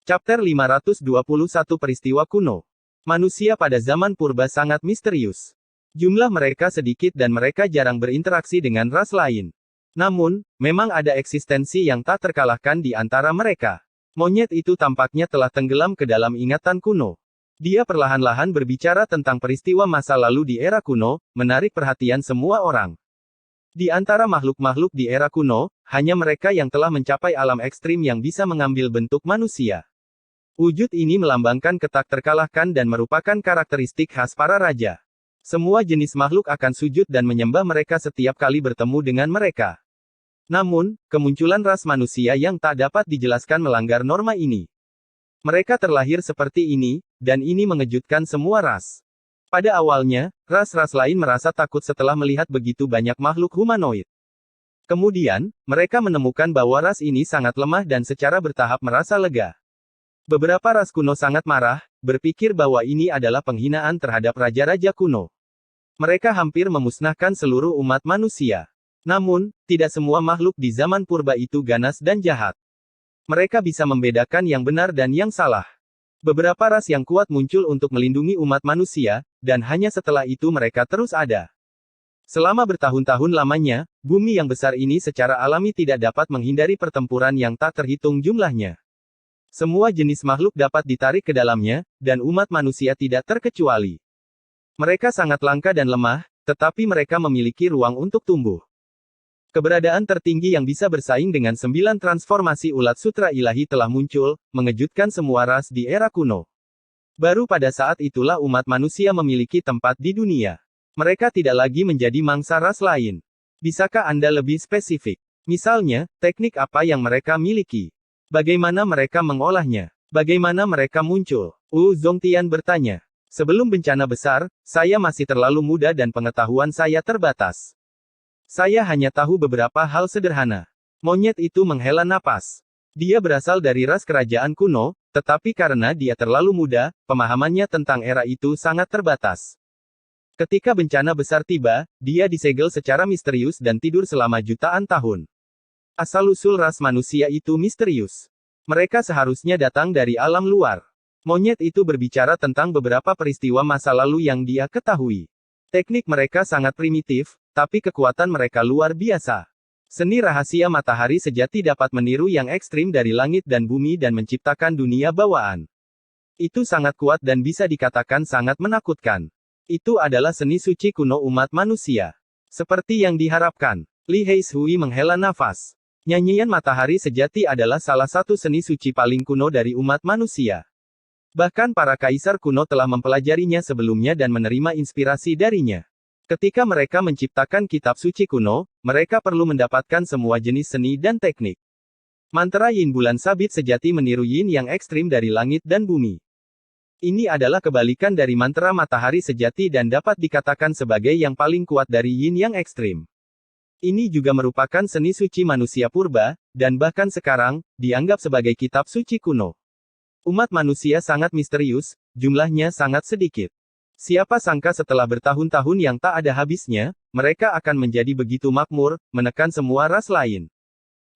Chapter 521 Peristiwa Kuno. Manusia pada zaman purba sangat misterius. Jumlah mereka sedikit dan mereka jarang berinteraksi dengan ras lain. Namun, memang ada eksistensi yang tak terkalahkan di antara mereka. Monyet itu tampaknya telah tenggelam ke dalam ingatan kuno. Dia perlahan-lahan berbicara tentang peristiwa masa lalu di era kuno, menarik perhatian semua orang. Di antara makhluk-makhluk di era kuno, hanya mereka yang telah mencapai alam ekstrim yang bisa mengambil bentuk manusia. Wujud ini melambangkan ketak terkalahkan dan merupakan karakteristik khas para raja. Semua jenis makhluk akan sujud dan menyembah mereka setiap kali bertemu dengan mereka. Namun, kemunculan ras manusia yang tak dapat dijelaskan melanggar norma ini. Mereka terlahir seperti ini, dan ini mengejutkan semua ras. Pada awalnya, ras-ras lain merasa takut setelah melihat begitu banyak makhluk humanoid. Kemudian, mereka menemukan bahwa ras ini sangat lemah dan secara bertahap merasa lega. Beberapa ras kuno sangat marah, berpikir bahwa ini adalah penghinaan terhadap raja-raja kuno. Mereka hampir memusnahkan seluruh umat manusia. Namun, tidak semua makhluk di zaman purba itu ganas dan jahat. Mereka bisa membedakan yang benar dan yang salah. Beberapa ras yang kuat muncul untuk melindungi umat manusia, dan hanya setelah itu mereka terus ada. Selama bertahun-tahun lamanya, bumi yang besar ini secara alami tidak dapat menghindari pertempuran yang tak terhitung jumlahnya. Semua jenis makhluk dapat ditarik ke dalamnya, dan umat manusia tidak terkecuali. Mereka sangat langka dan lemah, tetapi mereka memiliki ruang untuk tumbuh. Keberadaan tertinggi yang bisa bersaing dengan 9 transformasi ulat sutra ilahi telah muncul, mengejutkan semua ras di era kuno. Baru pada saat itulah umat manusia memiliki tempat di dunia. Mereka tidak lagi menjadi mangsa ras lain. Bisakah Anda lebih spesifik? Misalnya, teknik apa yang mereka miliki? Bagaimana mereka mengolahnya? Bagaimana mereka muncul? Wu Zongtian bertanya. Sebelum bencana besar, saya masih terlalu muda dan pengetahuan saya terbatas. Saya hanya tahu beberapa hal sederhana. Monyet itu menghela napas. Dia berasal dari ras kerajaan kuno, tetapi karena dia terlalu muda, pemahamannya tentang era itu sangat terbatas. Ketika bencana besar tiba, dia disegel secara misterius dan tidur selama jutaan tahun. Asal-usul ras manusia itu misterius. Mereka seharusnya datang dari alam luar. Monyet itu berbicara tentang beberapa peristiwa masa lalu yang dia ketahui. Teknik mereka sangat primitif, tapi kekuatan mereka luar biasa. Seni rahasia matahari sejati dapat meniru yang ekstrim dari langit dan bumi dan menciptakan dunia bawaan. Itu sangat kuat dan bisa dikatakan sangat menakutkan. Itu adalah seni suci kuno umat manusia. Seperti yang diharapkan, Li Heishui menghela nafas. Nyanyian matahari sejati adalah salah satu seni suci paling kuno dari umat manusia. Bahkan para kaisar kuno telah mempelajarinya sebelumnya dan menerima inspirasi darinya. Ketika mereka menciptakan kitab suci kuno, mereka perlu mendapatkan semua jenis seni dan teknik. Mantra Yin bulan sabit sejati meniru Yin yang ekstrim dari langit dan bumi. Ini adalah kebalikan dari mantra matahari sejati dan dapat dikatakan sebagai yang paling kuat dari Yin yang ekstrim. Ini juga merupakan seni suci manusia purba, dan bahkan sekarang, dianggap sebagai kitab suci kuno. Umat manusia sangat misterius, jumlahnya sangat sedikit. Siapa sangka setelah bertahun-tahun yang tak ada habisnya, mereka akan menjadi begitu makmur, menekan semua ras lain.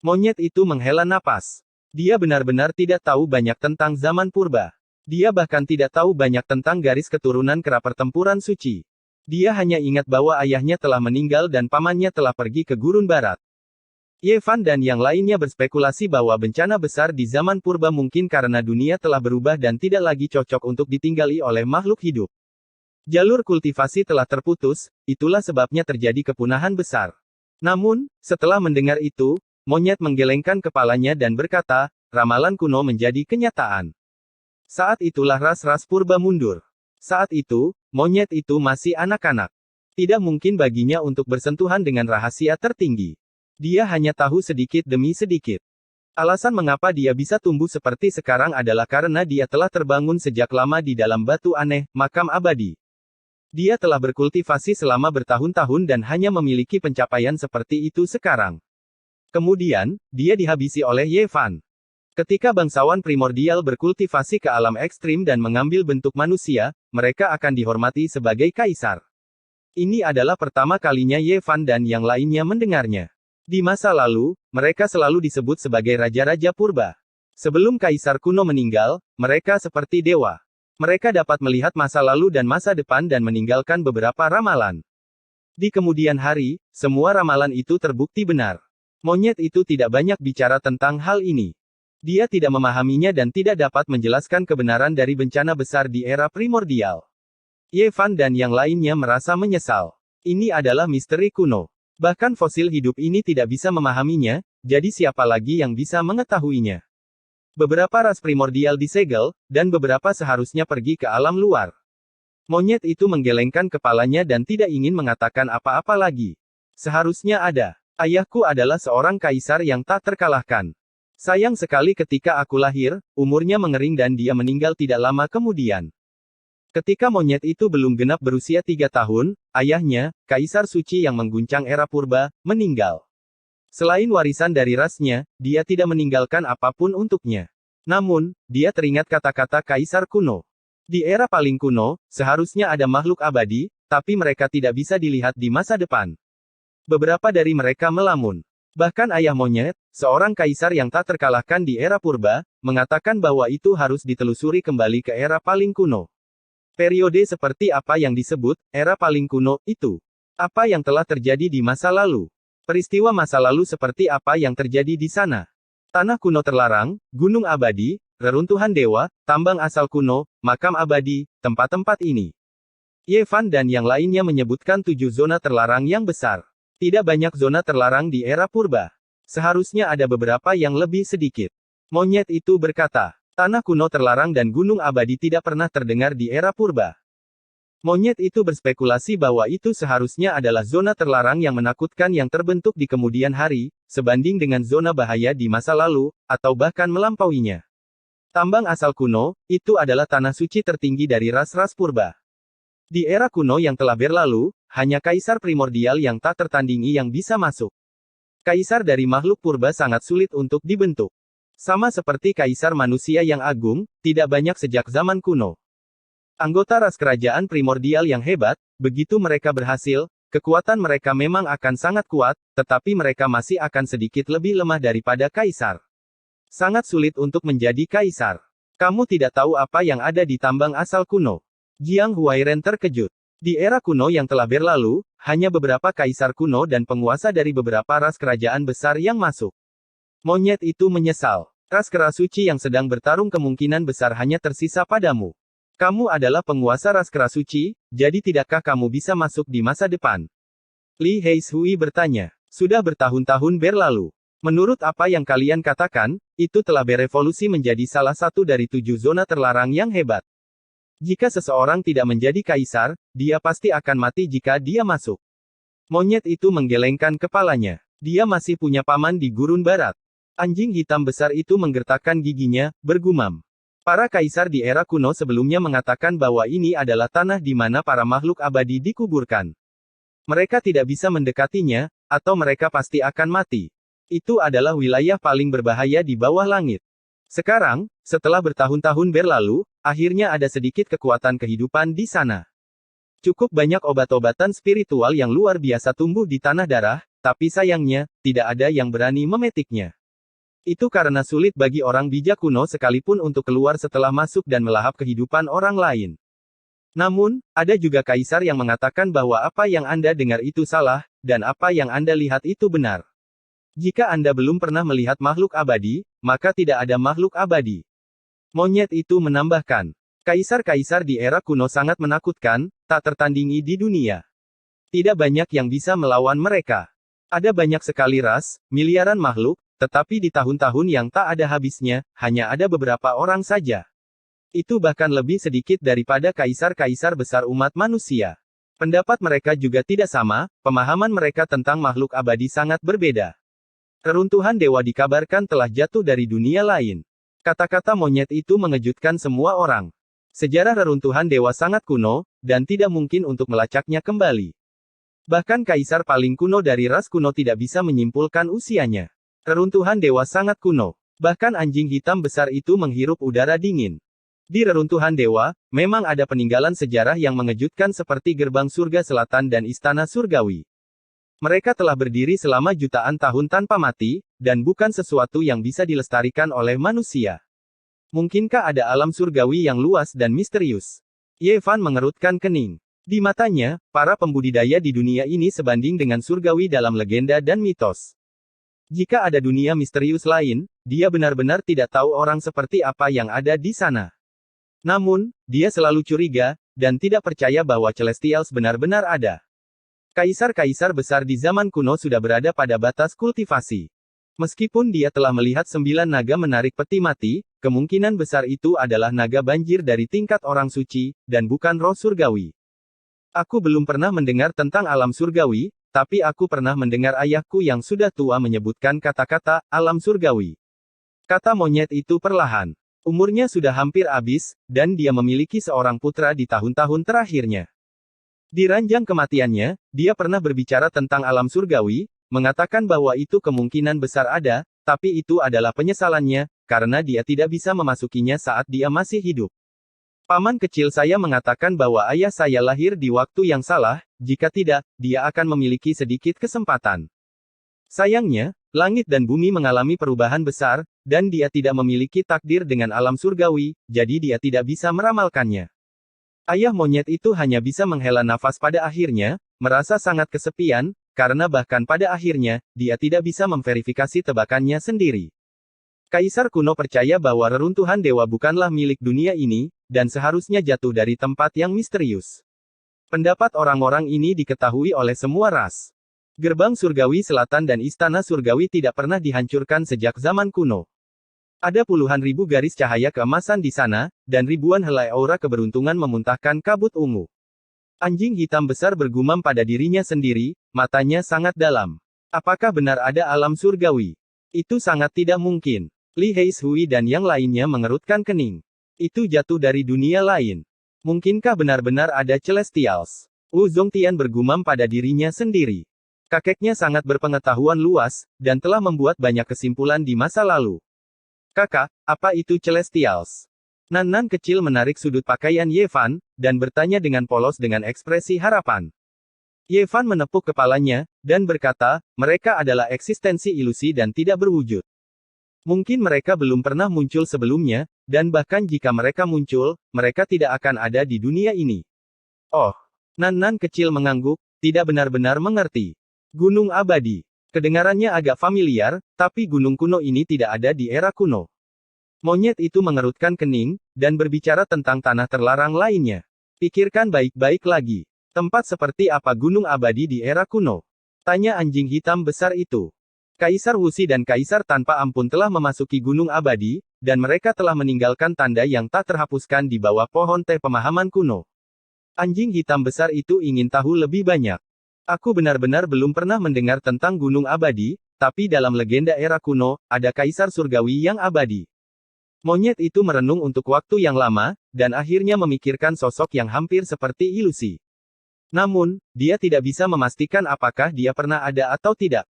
Monyet itu menghela napas. Dia benar-benar tidak tahu banyak tentang zaman purba. Dia bahkan tidak tahu banyak tentang garis keturunan kera pertempuran suci. Dia hanya ingat bahwa ayahnya telah meninggal dan pamannya telah pergi ke gurun barat. Ye Fan dan yang lainnya berspekulasi bahwa bencana besar di zaman purba mungkin karena dunia telah berubah dan tidak lagi cocok untuk ditinggali oleh makhluk hidup. Jalur kultivasi telah terputus, itulah sebabnya terjadi kepunahan besar. Namun, setelah mendengar itu, monyet menggelengkan kepalanya dan berkata, ramalan kuno menjadi kenyataan. Saat itulah ras-ras purba mundur. Saat itu, monyet itu masih anak-anak. Tidak mungkin baginya untuk bersentuhan dengan rahasia tertinggi. Dia hanya tahu sedikit demi sedikit. Alasan mengapa dia bisa tumbuh seperti sekarang adalah karena dia telah terbangun sejak lama di dalam batu aneh, makam abadi. Dia telah berkultivasi selama bertahun-tahun dan hanya memiliki pencapaian seperti itu sekarang. Kemudian, dia dihabisi oleh Ye Fan. Ketika bangsawan primordial berkultivasi ke alam ekstrim dan mengambil bentuk manusia, mereka akan dihormati sebagai kaisar. Ini adalah pertama kalinya Ye Fan dan yang lainnya mendengarnya. Di masa lalu, mereka selalu disebut sebagai raja-raja purba. Sebelum kaisar kuno meninggal, mereka seperti dewa. Mereka dapat melihat masa lalu dan masa depan dan meninggalkan beberapa ramalan. Di kemudian hari, semua ramalan itu terbukti benar. Monyet itu tidak banyak bicara tentang hal ini. Dia tidak memahaminya dan tidak dapat menjelaskan kebenaran dari bencana besar di era primordial. Ye Fan dan yang lainnya merasa menyesal. Ini adalah misteri kuno. Bahkan fosil hidup ini tidak bisa memahaminya, jadi siapa lagi yang bisa mengetahuinya? Beberapa ras primordial disegel, dan beberapa seharusnya pergi ke alam luar. Monyet itu menggelengkan kepalanya dan tidak ingin mengatakan apa-apa lagi. Seharusnya ada. Ayahku adalah seorang kaisar yang tak terkalahkan. Sayang sekali ketika aku lahir, umurnya mengering dan dia meninggal tidak lama kemudian. Ketika monyet itu belum genap berusia 3 tahun, ayahnya, Kaisar Suci yang mengguncang era purba, meninggal. Selain warisan dari rasnya, dia tidak meninggalkan apapun untuknya. Namun, dia teringat kata-kata Kaisar kuno. Di era paling kuno, seharusnya ada makhluk abadi, tapi mereka tidak bisa dilihat di masa depan. Beberapa dari mereka melamun. Bahkan ayah monyet, seorang kaisar yang tak terkalahkan di era purba, mengatakan bahwa itu harus ditelusuri kembali ke era paling kuno. Periode seperti apa yang disebut, era paling kuno, itu? Apa yang telah terjadi di masa lalu? Peristiwa masa lalu seperti apa yang terjadi di sana? Tanah kuno terlarang, gunung abadi, reruntuhan dewa, tambang asal kuno, makam abadi, tempat-tempat ini. Ye Fan dan yang lainnya menyebutkan 7 zona terlarang yang besar. Tidak banyak zona terlarang di era purba. Seharusnya ada beberapa yang lebih sedikit. Monyet itu berkata, tanah kuno terlarang dan gunung abadi tidak pernah terdengar di era purba. Monyet itu berspekulasi bahwa itu seharusnya adalah zona terlarang yang menakutkan yang terbentuk di kemudian hari, sebanding dengan zona bahaya di masa lalu, atau bahkan melampauinya. Tambang asal kuno, itu adalah tanah suci tertinggi dari ras-ras purba. Di era kuno yang telah berlalu, hanya kaisar primordial yang tak tertandingi yang bisa masuk. Kaisar dari makhluk purba sangat sulit untuk dibentuk. Sama seperti kaisar manusia yang agung, tidak banyak sejak zaman kuno. Anggota ras kerajaan primordial yang hebat, begitu mereka berhasil, kekuatan mereka memang akan sangat kuat, tetapi mereka masih akan sedikit lebih lemah daripada kaisar. Sangat sulit untuk menjadi kaisar. Kamu tidak tahu apa yang ada di tambang asal kuno. Jiang Huairen terkejut. Di era kuno yang telah berlalu, hanya beberapa kaisar kuno dan penguasa dari beberapa ras kerajaan besar yang masuk. Monyet itu menyesal. Ras kera suci yang sedang bertarung kemungkinan besar hanya tersisa padamu. Kamu adalah penguasa ras kera suci, jadi tidakkah kamu bisa masuk di masa depan? Li Heishui bertanya. Sudah bertahun-tahun berlalu. Menurut apa yang kalian katakan, itu telah berevolusi menjadi salah satu dari 7 zona terlarang yang hebat. Jika seseorang tidak menjadi kaisar, dia pasti akan mati jika dia masuk. Monyet itu menggelengkan kepalanya. Dia masih punya paman di gurun barat. Anjing hitam besar itu menggertakkan giginya, bergumam. Para kaisar di era kuno sebelumnya mengatakan bahwa ini adalah tanah di mana para makhluk abadi dikuburkan. Mereka tidak bisa mendekatinya, atau mereka pasti akan mati. Itu adalah wilayah paling berbahaya di bawah langit. Sekarang, setelah bertahun-tahun berlalu, akhirnya ada sedikit kekuatan kehidupan di sana. Cukup banyak obat-obatan spiritual yang luar biasa tumbuh di tanah darah, tapi sayangnya, tidak ada yang berani memetiknya. Itu karena sulit bagi orang bijak kuno sekalipun untuk keluar setelah masuk dan melahap kehidupan orang lain. Namun, ada juga kaisar yang mengatakan bahwa apa yang Anda dengar itu salah, dan apa yang Anda lihat itu benar. Jika Anda belum pernah melihat makhluk abadi, maka tidak ada makhluk abadi. Monyet itu menambahkan, kaisar-kaisar di era kuno sangat menakutkan, tak tertandingi di dunia. Tidak banyak yang bisa melawan mereka. Ada banyak sekali ras, miliaran makhluk, tetapi di tahun-tahun yang tak ada habisnya, hanya ada beberapa orang saja. Itu bahkan lebih sedikit daripada kaisar-kaisar besar umat manusia. Pendapat mereka juga tidak sama, pemahaman mereka tentang makhluk abadi sangat berbeda. Reruntuhan dewa dikabarkan telah jatuh dari dunia lain. Kata-kata monyet itu mengejutkan semua orang. Sejarah reruntuhan dewa sangat kuno, dan tidak mungkin untuk melacaknya kembali. Bahkan kaisar paling kuno dari ras kuno tidak bisa menyimpulkan usianya. Reruntuhan dewa sangat kuno. Bahkan anjing hitam besar itu menghirup udara dingin. Di reruntuhan dewa, memang ada peninggalan sejarah yang mengejutkan seperti gerbang surga selatan dan istana surgawi. Mereka telah berdiri selama jutaan tahun tanpa mati, dan bukan sesuatu yang bisa dilestarikan oleh manusia. Mungkinkah ada alam surgawi yang luas dan misterius? Ye Fan mengerutkan kening. Di matanya, para pembudidaya di dunia ini sebanding dengan surgawi dalam legenda dan mitos. Jika ada dunia misterius lain, dia benar-benar tidak tahu orang seperti apa yang ada di sana. Namun, dia selalu curiga, dan tidak percaya bahwa Celestials benar-benar ada. Kaisar-kaisar besar di zaman kuno sudah berada pada batas kultivasi. Meskipun dia telah melihat 9 naga menarik peti mati, kemungkinan besar itu adalah naga banjir dari tingkat orang suci, dan bukan roh surgawi. Aku belum pernah mendengar tentang alam surgawi, tapi aku pernah mendengar ayahku yang sudah tua menyebutkan kata-kata, alam surgawi. Kata monyet itu perlahan. Umurnya sudah hampir habis, dan dia memiliki seorang putra di tahun-tahun terakhirnya. Di ranjang kematiannya, dia pernah berbicara tentang alam surgawi, mengatakan bahwa itu kemungkinan besar ada, tapi itu adalah penyesalannya, karena dia tidak bisa memasukinya saat dia masih hidup. Paman kecil saya mengatakan bahwa ayah saya lahir di waktu yang salah, jika tidak, dia akan memiliki sedikit kesempatan. Sayangnya, langit dan bumi mengalami perubahan besar, dan dia tidak memiliki takdir dengan alam surgawi, jadi dia tidak bisa meramalkannya. Ayah monyet itu hanya bisa menghela nafas pada akhirnya, merasa sangat kesepian, karena bahkan pada akhirnya, dia tidak bisa memverifikasi tebakannya sendiri. Kaisar kuno percaya bahwa reruntuhan dewa bukanlah milik dunia ini, dan seharusnya jatuh dari tempat yang misterius. Pendapat orang-orang ini diketahui oleh semua ras. Gerbang surgawi selatan dan istana surgawi tidak pernah dihancurkan sejak zaman kuno. Ada puluhan ribu garis cahaya keemasan di sana, dan ribuan helai aura keberuntungan memuntahkan kabut ungu. Anjing hitam besar bergumam pada dirinya sendiri, matanya sangat dalam. Apakah benar ada alam surgawi? Itu sangat tidak mungkin. Li Heishui dan yang lainnya mengerutkan kening. Itu jatuh dari dunia lain. Mungkinkah benar-benar ada Celestials? Wu Zongtian bergumam pada dirinya sendiri. Kakeknya sangat berpengetahuan luas, dan telah membuat banyak kesimpulan di masa lalu. Kakak, apa itu Celestials? Nan-nan kecil menarik sudut pakaian Ye Fan, dan bertanya dengan polos dengan ekspresi harapan. Ye Fan menepuk kepalanya, dan berkata, mereka adalah eksistensi ilusi dan tidak berwujud. Mungkin mereka belum pernah muncul sebelumnya, dan bahkan jika mereka muncul, mereka tidak akan ada di dunia ini. Oh, Nan-nan kecil mengangguk, tidak benar-benar mengerti. Gunung abadi. Kedengarannya agak familiar, tapi gunung kuno ini tidak ada di era kuno. Monyet itu mengerutkan kening, dan berbicara tentang tanah terlarang lainnya. Pikirkan baik-baik lagi. Tempat seperti apa gunung abadi di era kuno? Tanya anjing hitam besar itu. Kaisar Wuxi dan Kaisar tanpa ampun telah memasuki gunung abadi, dan mereka telah meninggalkan tanda yang tak terhapuskan di bawah pohon teh pemahaman kuno. Anjing hitam besar itu ingin tahu lebih banyak. Aku benar-benar belum pernah mendengar tentang gunung abadi, tapi dalam legenda era kuno, ada kaisar surgawi yang abadi. Monyet itu merenung untuk waktu yang lama, dan akhirnya memikirkan sosok yang hampir seperti ilusi. Namun, dia tidak bisa memastikan apakah dia pernah ada atau tidak.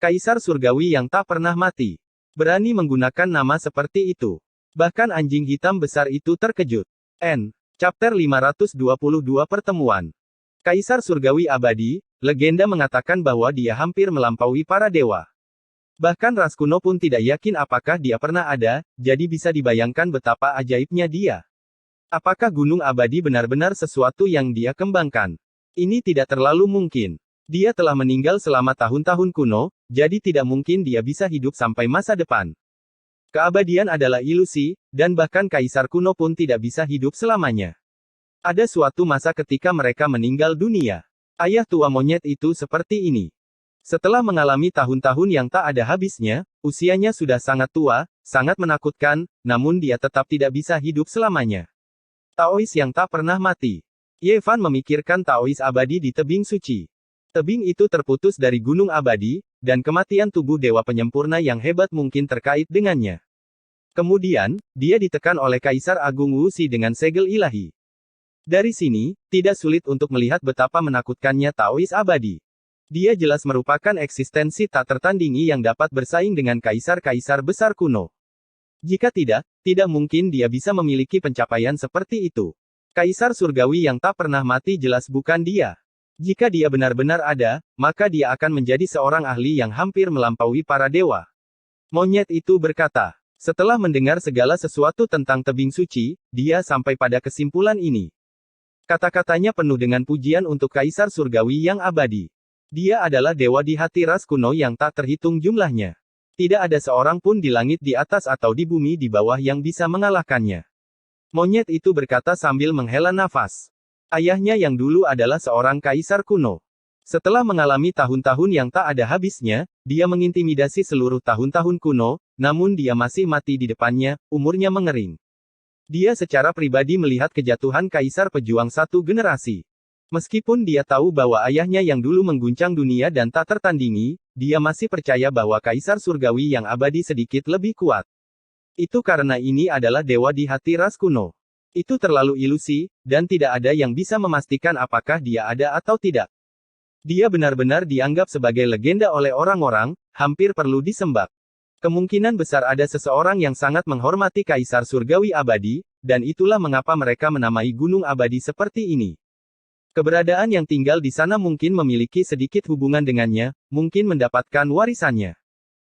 Kaisar surgawi yang tak pernah mati. Berani menggunakan nama seperti itu. Bahkan anjing hitam besar itu terkejut. Chapter 522 Pertemuan. Kaisar surgawi abadi, legenda mengatakan bahwa dia hampir melampaui para dewa. Bahkan ras kuno pun tidak yakin apakah dia pernah ada, jadi bisa dibayangkan betapa ajaibnya dia. Apakah gunung abadi benar-benar sesuatu yang dia kembangkan? Ini tidak terlalu mungkin. Dia telah meninggal selama tahun-tahun kuno, jadi tidak mungkin dia bisa hidup sampai masa depan. Keabadian adalah ilusi, dan bahkan kaisar kuno pun tidak bisa hidup selamanya. Ada suatu masa ketika mereka meninggal dunia. Ayah tua monyet itu seperti ini. Setelah mengalami tahun-tahun yang tak ada habisnya, usianya sudah sangat tua, sangat menakutkan, namun dia tetap tidak bisa hidup selamanya. Taois yang tak pernah mati. Ye Fan memikirkan Taois abadi di tebing suci. Tebing itu terputus dari gunung abadi, dan kematian tubuh dewa penyempurna yang hebat mungkin terkait dengannya. Kemudian, dia ditekan oleh Kaisar Agung Wuxi dengan segel ilahi. Dari sini, tidak sulit untuk melihat betapa menakutkannya Taois abadi. Dia jelas merupakan eksistensi tak tertandingi yang dapat bersaing dengan kaisar-kaisar besar kuno. Jika tidak, tidak mungkin dia bisa memiliki pencapaian seperti itu. Kaisar surgawi yang tak pernah mati jelas bukan dia. Jika dia benar-benar ada, maka dia akan menjadi seorang ahli yang hampir melampaui para dewa. Monyet itu berkata. Setelah mendengar segala sesuatu tentang tebing suci, dia sampai pada kesimpulan ini. Kata-katanya penuh dengan pujian untuk Kaisar Surgawi yang abadi. Dia adalah dewa di hati ras kuno yang tak terhitung jumlahnya. Tidak ada seorang pun di langit di atas atau di bumi di bawah yang bisa mengalahkannya. Monyet itu berkata sambil menghela nafas. Ayahnya yang dulu adalah seorang kaisar kuno. Setelah mengalami tahun-tahun yang tak ada habisnya, dia mengintimidasi seluruh tahun-tahun kuno, namun dia masih mati di depannya, umurnya mengering. Dia secara pribadi melihat kejatuhan kaisar pejuang satu generasi. Meskipun dia tahu bahwa ayahnya yang dulu mengguncang dunia dan tak tertandingi, dia masih percaya bahwa Kaisar Surgawi yang abadi sedikit lebih kuat. Itu karena ini adalah dewa di hati ras kuno. Itu terlalu ilusi, dan tidak ada yang bisa memastikan apakah dia ada atau tidak. Dia benar-benar dianggap sebagai legenda oleh orang-orang, hampir perlu disembah. Kemungkinan besar ada seseorang yang sangat menghormati Kaisar Surgawi abadi, dan itulah mengapa mereka menamai gunung abadi seperti ini. Keberadaan yang tinggal di sana mungkin memiliki sedikit hubungan dengannya, mungkin mendapatkan warisannya.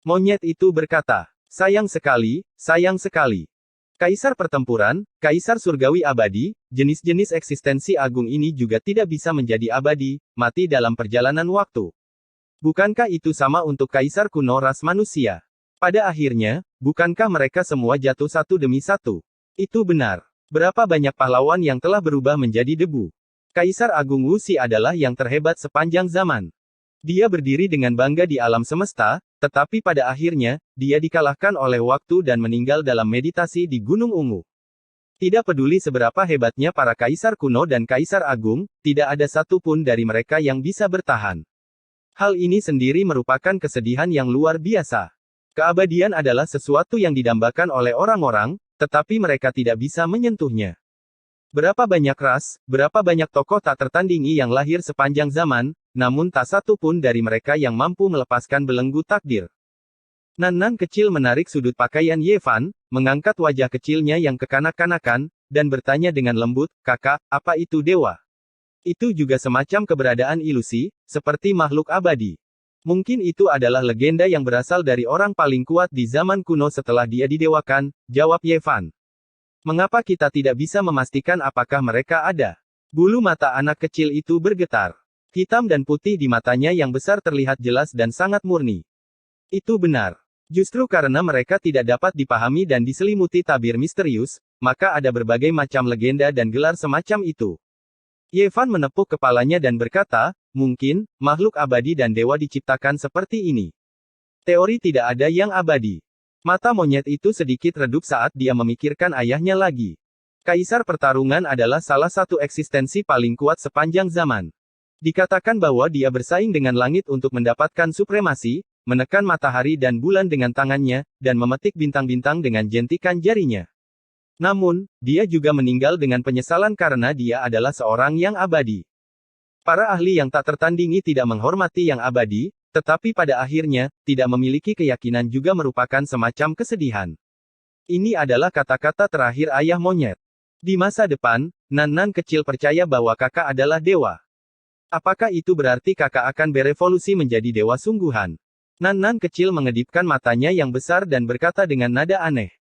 Monyet itu berkata, sayang sekali, sayang sekali. Kaisar pertempuran, Kaisar Surgawi abadi, jenis-jenis eksistensi agung ini juga tidak bisa menjadi abadi, mati dalam perjalanan waktu. Bukankah itu sama untuk Kaisar kuno ras manusia? Pada akhirnya, bukankah mereka semua jatuh satu demi satu? Itu benar. Berapa banyak pahlawan yang telah berubah menjadi debu? Kaisar Agung Wuxi adalah yang terhebat sepanjang zaman. Dia berdiri dengan bangga di alam semesta, tetapi pada akhirnya, dia dikalahkan oleh waktu dan meninggal dalam meditasi di Gunung Ungu. Tidak peduli seberapa hebatnya para kaisar kuno dan kaisar agung, tidak ada satu pun dari mereka yang bisa bertahan. Hal ini sendiri merupakan kesedihan yang luar biasa. Keabadian adalah sesuatu yang didambakan oleh orang-orang, tetapi mereka tidak bisa menyentuhnya. Berapa banyak ras, berapa banyak tokoh tak tertandingi yang lahir sepanjang zaman, namun tak satu pun dari mereka yang mampu melepaskan belenggu takdir. Nan-nan kecil menarik sudut pakaian Ye Fan, mengangkat wajah kecilnya yang kekanak-kanakan, dan bertanya dengan lembut, kakak, apa itu dewa? Itu juga semacam keberadaan ilusi, seperti makhluk abadi. Mungkin itu adalah legenda yang berasal dari orang paling kuat di zaman kuno setelah dia didewakan, jawab Ye Fan. Mengapa kita tidak bisa memastikan apakah mereka ada? Bulu mata anak kecil itu bergetar. Hitam dan putih di matanya yang besar terlihat jelas dan sangat murni. Itu benar. Justru karena mereka tidak dapat dipahami dan diselimuti tabir misterius, maka ada berbagai macam legenda dan gelar semacam itu. Ye Fan menepuk kepalanya dan berkata, mungkin, makhluk abadi dan dewa diciptakan seperti ini. Teori tidak ada yang abadi. Mata monyet itu sedikit redup saat dia memikirkan ayahnya lagi. Kaisar pertarungan adalah salah satu eksistensi paling kuat sepanjang zaman. Dikatakan bahwa dia bersaing dengan langit untuk mendapatkan supremasi, menekan matahari dan bulan dengan tangannya, dan memetik bintang-bintang dengan jentikan jarinya. Namun, dia juga meninggal dengan penyesalan karena dia adalah seorang yang abadi. Para ahli yang tak tertandingi tidak menghormati yang abadi, tetapi pada akhirnya, tidak memiliki keyakinan juga merupakan semacam kesedihan. Ini adalah kata-kata terakhir ayah monyet. Di masa depan, Nan-nan kecil percaya bahwa kakak adalah dewa. Apakah itu berarti kakak akan berevolusi menjadi dewa sungguhan? Nan-nan kecil mengedipkan matanya yang besar dan berkata dengan nada aneh.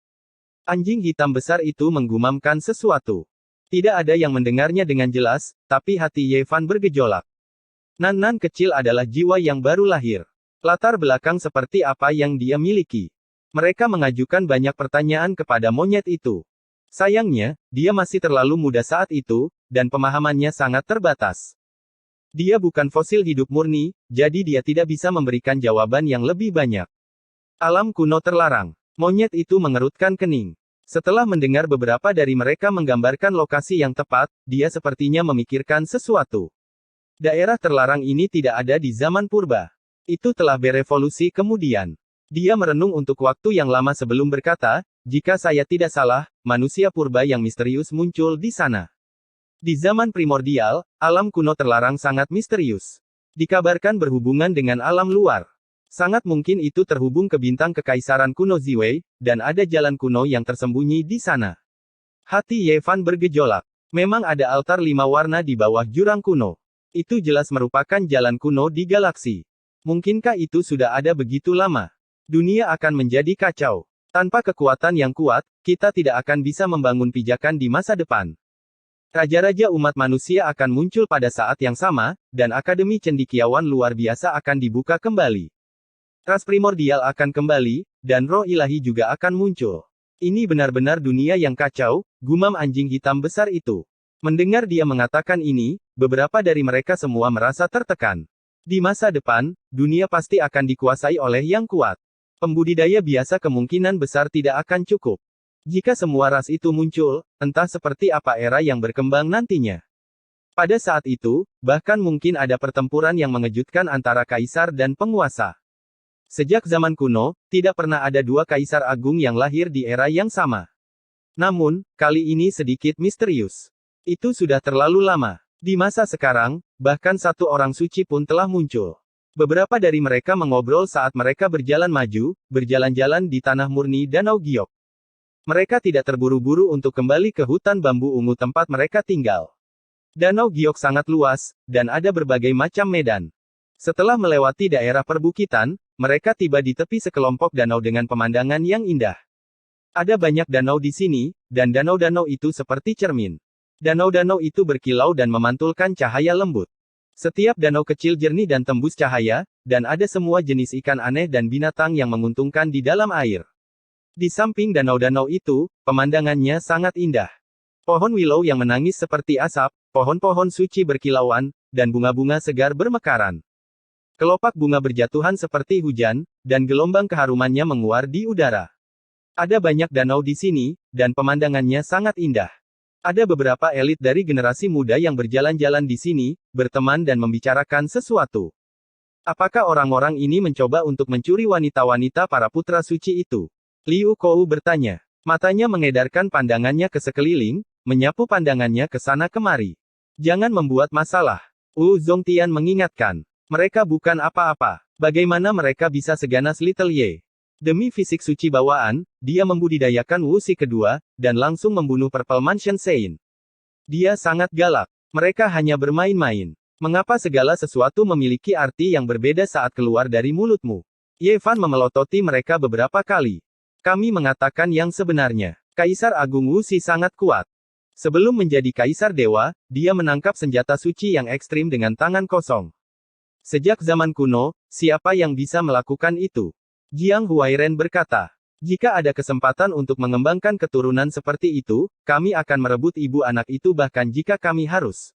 Anjing hitam besar itu menggumamkan sesuatu. Tidak ada yang mendengarnya dengan jelas, tapi hati Ye Fan bergejolak. Nan-nan kecil adalah jiwa yang baru lahir. Latar belakang seperti apa yang dia miliki? Mereka mengajukan banyak pertanyaan kepada monyet itu. Sayangnya, dia masih terlalu muda saat itu, dan pemahamannya sangat terbatas. Dia bukan fosil hidup murni, jadi dia tidak bisa memberikan jawaban yang lebih banyak. Alam kuno terlarang. Monyet itu mengerutkan kening. Setelah mendengar beberapa dari mereka menggambarkan lokasi yang tepat, dia sepertinya memikirkan sesuatu. Daerah terlarang ini tidak ada di zaman purba. Itu telah berevolusi kemudian. Dia merenung untuk waktu yang lama sebelum berkata, jika saya tidak salah, manusia purba yang misterius muncul di sana. Di zaman primordial, alam kuno terlarang sangat misterius. Dikabarkan berhubungan dengan alam luar. Sangat mungkin itu terhubung ke bintang kekaisaran kuno Ziwei, dan ada jalan kuno yang tersembunyi di sana. Hati Ye Fan bergejolak. Memang ada altar 5 warna di bawah jurang kuno. Itu jelas merupakan jalan kuno di galaksi. Mungkinkah itu sudah ada begitu lama? Dunia akan menjadi kacau. Tanpa kekuatan yang kuat, kita tidak akan bisa membangun pijakan di masa depan. Raja-raja umat manusia akan muncul pada saat yang sama, dan Akademi Cendekiawan luar biasa akan dibuka kembali. Ras primordial akan kembali, dan roh ilahi juga akan muncul. Ini benar-benar dunia yang kacau, gumam anjing hitam besar itu. Mendengar dia mengatakan ini, beberapa dari mereka semua merasa tertekan. Di masa depan, dunia pasti akan dikuasai oleh yang kuat. Pembudidaya biasa kemungkinan besar tidak akan cukup. Jika semua ras itu muncul, entah seperti apa era yang berkembang nantinya. Pada saat itu, bahkan mungkin ada pertempuran yang mengejutkan antara kaisar dan penguasa. Sejak zaman kuno, tidak pernah ada dua kaisar agung yang lahir di era yang sama. Namun, kali ini sedikit misterius. Itu sudah terlalu lama. Di masa sekarang, bahkan satu orang suci pun telah muncul. Beberapa dari mereka mengobrol saat mereka berjalan maju, berjalan-jalan di tanah murni Danau Giok. Mereka tidak terburu-buru untuk kembali ke hutan bambu ungu tempat mereka tinggal. Danau Giok sangat luas, dan ada berbagai macam medan. Setelah melewati daerah perbukitan, mereka tiba di tepi sekelompok danau dengan pemandangan yang indah. Ada banyak danau di sini, dan danau-danau itu seperti cermin. Danau-danau itu berkilau dan memantulkan cahaya lembut. Setiap danau kecil jernih dan tembus cahaya, dan ada semua jenis ikan aneh dan binatang yang menguntungkan di dalam air. Di samping danau-danau itu, pemandangannya sangat indah. Pohon willow yang menangis seperti asap, pohon-pohon suci berkilauan, dan bunga-bunga segar bermekaran. Kelopak bunga berjatuhan seperti hujan, dan gelombang keharumannya menguar di udara. Ada banyak danau di sini, dan pemandangannya sangat indah. Ada beberapa elit dari generasi muda yang berjalan-jalan di sini, berteman dan membicarakan sesuatu. Apakah orang-orang ini mencoba untuk mencuri wanita-wanita para putra suci itu? Liu Kou bertanya. Matanya mengedarkan pandangannya ke sekeliling, menyapu pandangannya ke sana kemari. Jangan membuat masalah. Wu Zongtian mengingatkan. Mereka bukan apa-apa. Bagaimana mereka bisa seganas Little Ye? Demi fisik suci bawaan, dia membudidayakan Wuxi kedua, dan langsung membunuh Purple Mansion Sein. Dia sangat galak. Mereka hanya bermain-main. Mengapa segala sesuatu memiliki arti yang berbeda saat keluar dari mulutmu? Ye Fan memelototi mereka beberapa kali. Kami mengatakan yang sebenarnya. Kaisar Agung Wuxi sangat kuat. Sebelum menjadi Kaisar Dewa, dia menangkap senjata suci yang ekstrim dengan tangan kosong. Sejak zaman kuno, siapa yang bisa melakukan itu? Jiang Huairen berkata, jika ada kesempatan untuk mengembangkan keturunan seperti itu, kami akan merebut ibu anak itu bahkan jika kami harus.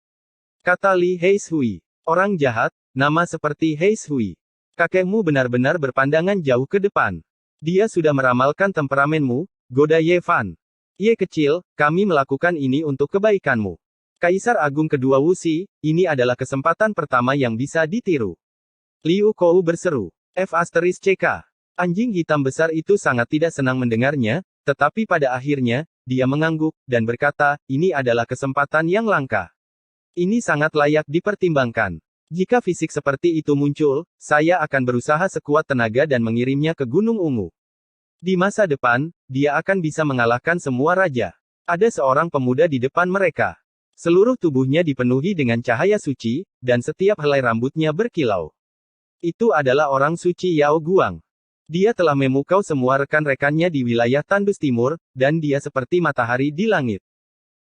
Kata Li Heishui, orang jahat, nama seperti Heishui. Kakekmu benar-benar berpandangan jauh ke depan. Dia sudah meramalkan temperamenmu, goda Ye Fan. Ye kecil, kami melakukan ini untuk kebaikanmu. Kaisar Agung kedua Wuxi, ini adalah kesempatan pertama yang bisa ditiru. Liu Kou berseru, F***CK. Anjing hitam besar itu sangat tidak senang mendengarnya, tetapi pada akhirnya, dia mengangguk, dan berkata, ini adalah kesempatan yang langka. Ini sangat layak dipertimbangkan. Jika fisik seperti itu muncul, saya akan berusaha sekuat tenaga dan mengirimnya ke Gunung Ungu. Di masa depan, dia akan bisa mengalahkan semua raja. Ada seorang pemuda di depan mereka. Seluruh tubuhnya dipenuhi dengan cahaya suci, dan setiap helai rambutnya berkilau. Itu adalah orang suci Yao Guang. Dia telah memukau semua rekan-rekannya di wilayah Tandus Timur, dan dia seperti matahari di langit.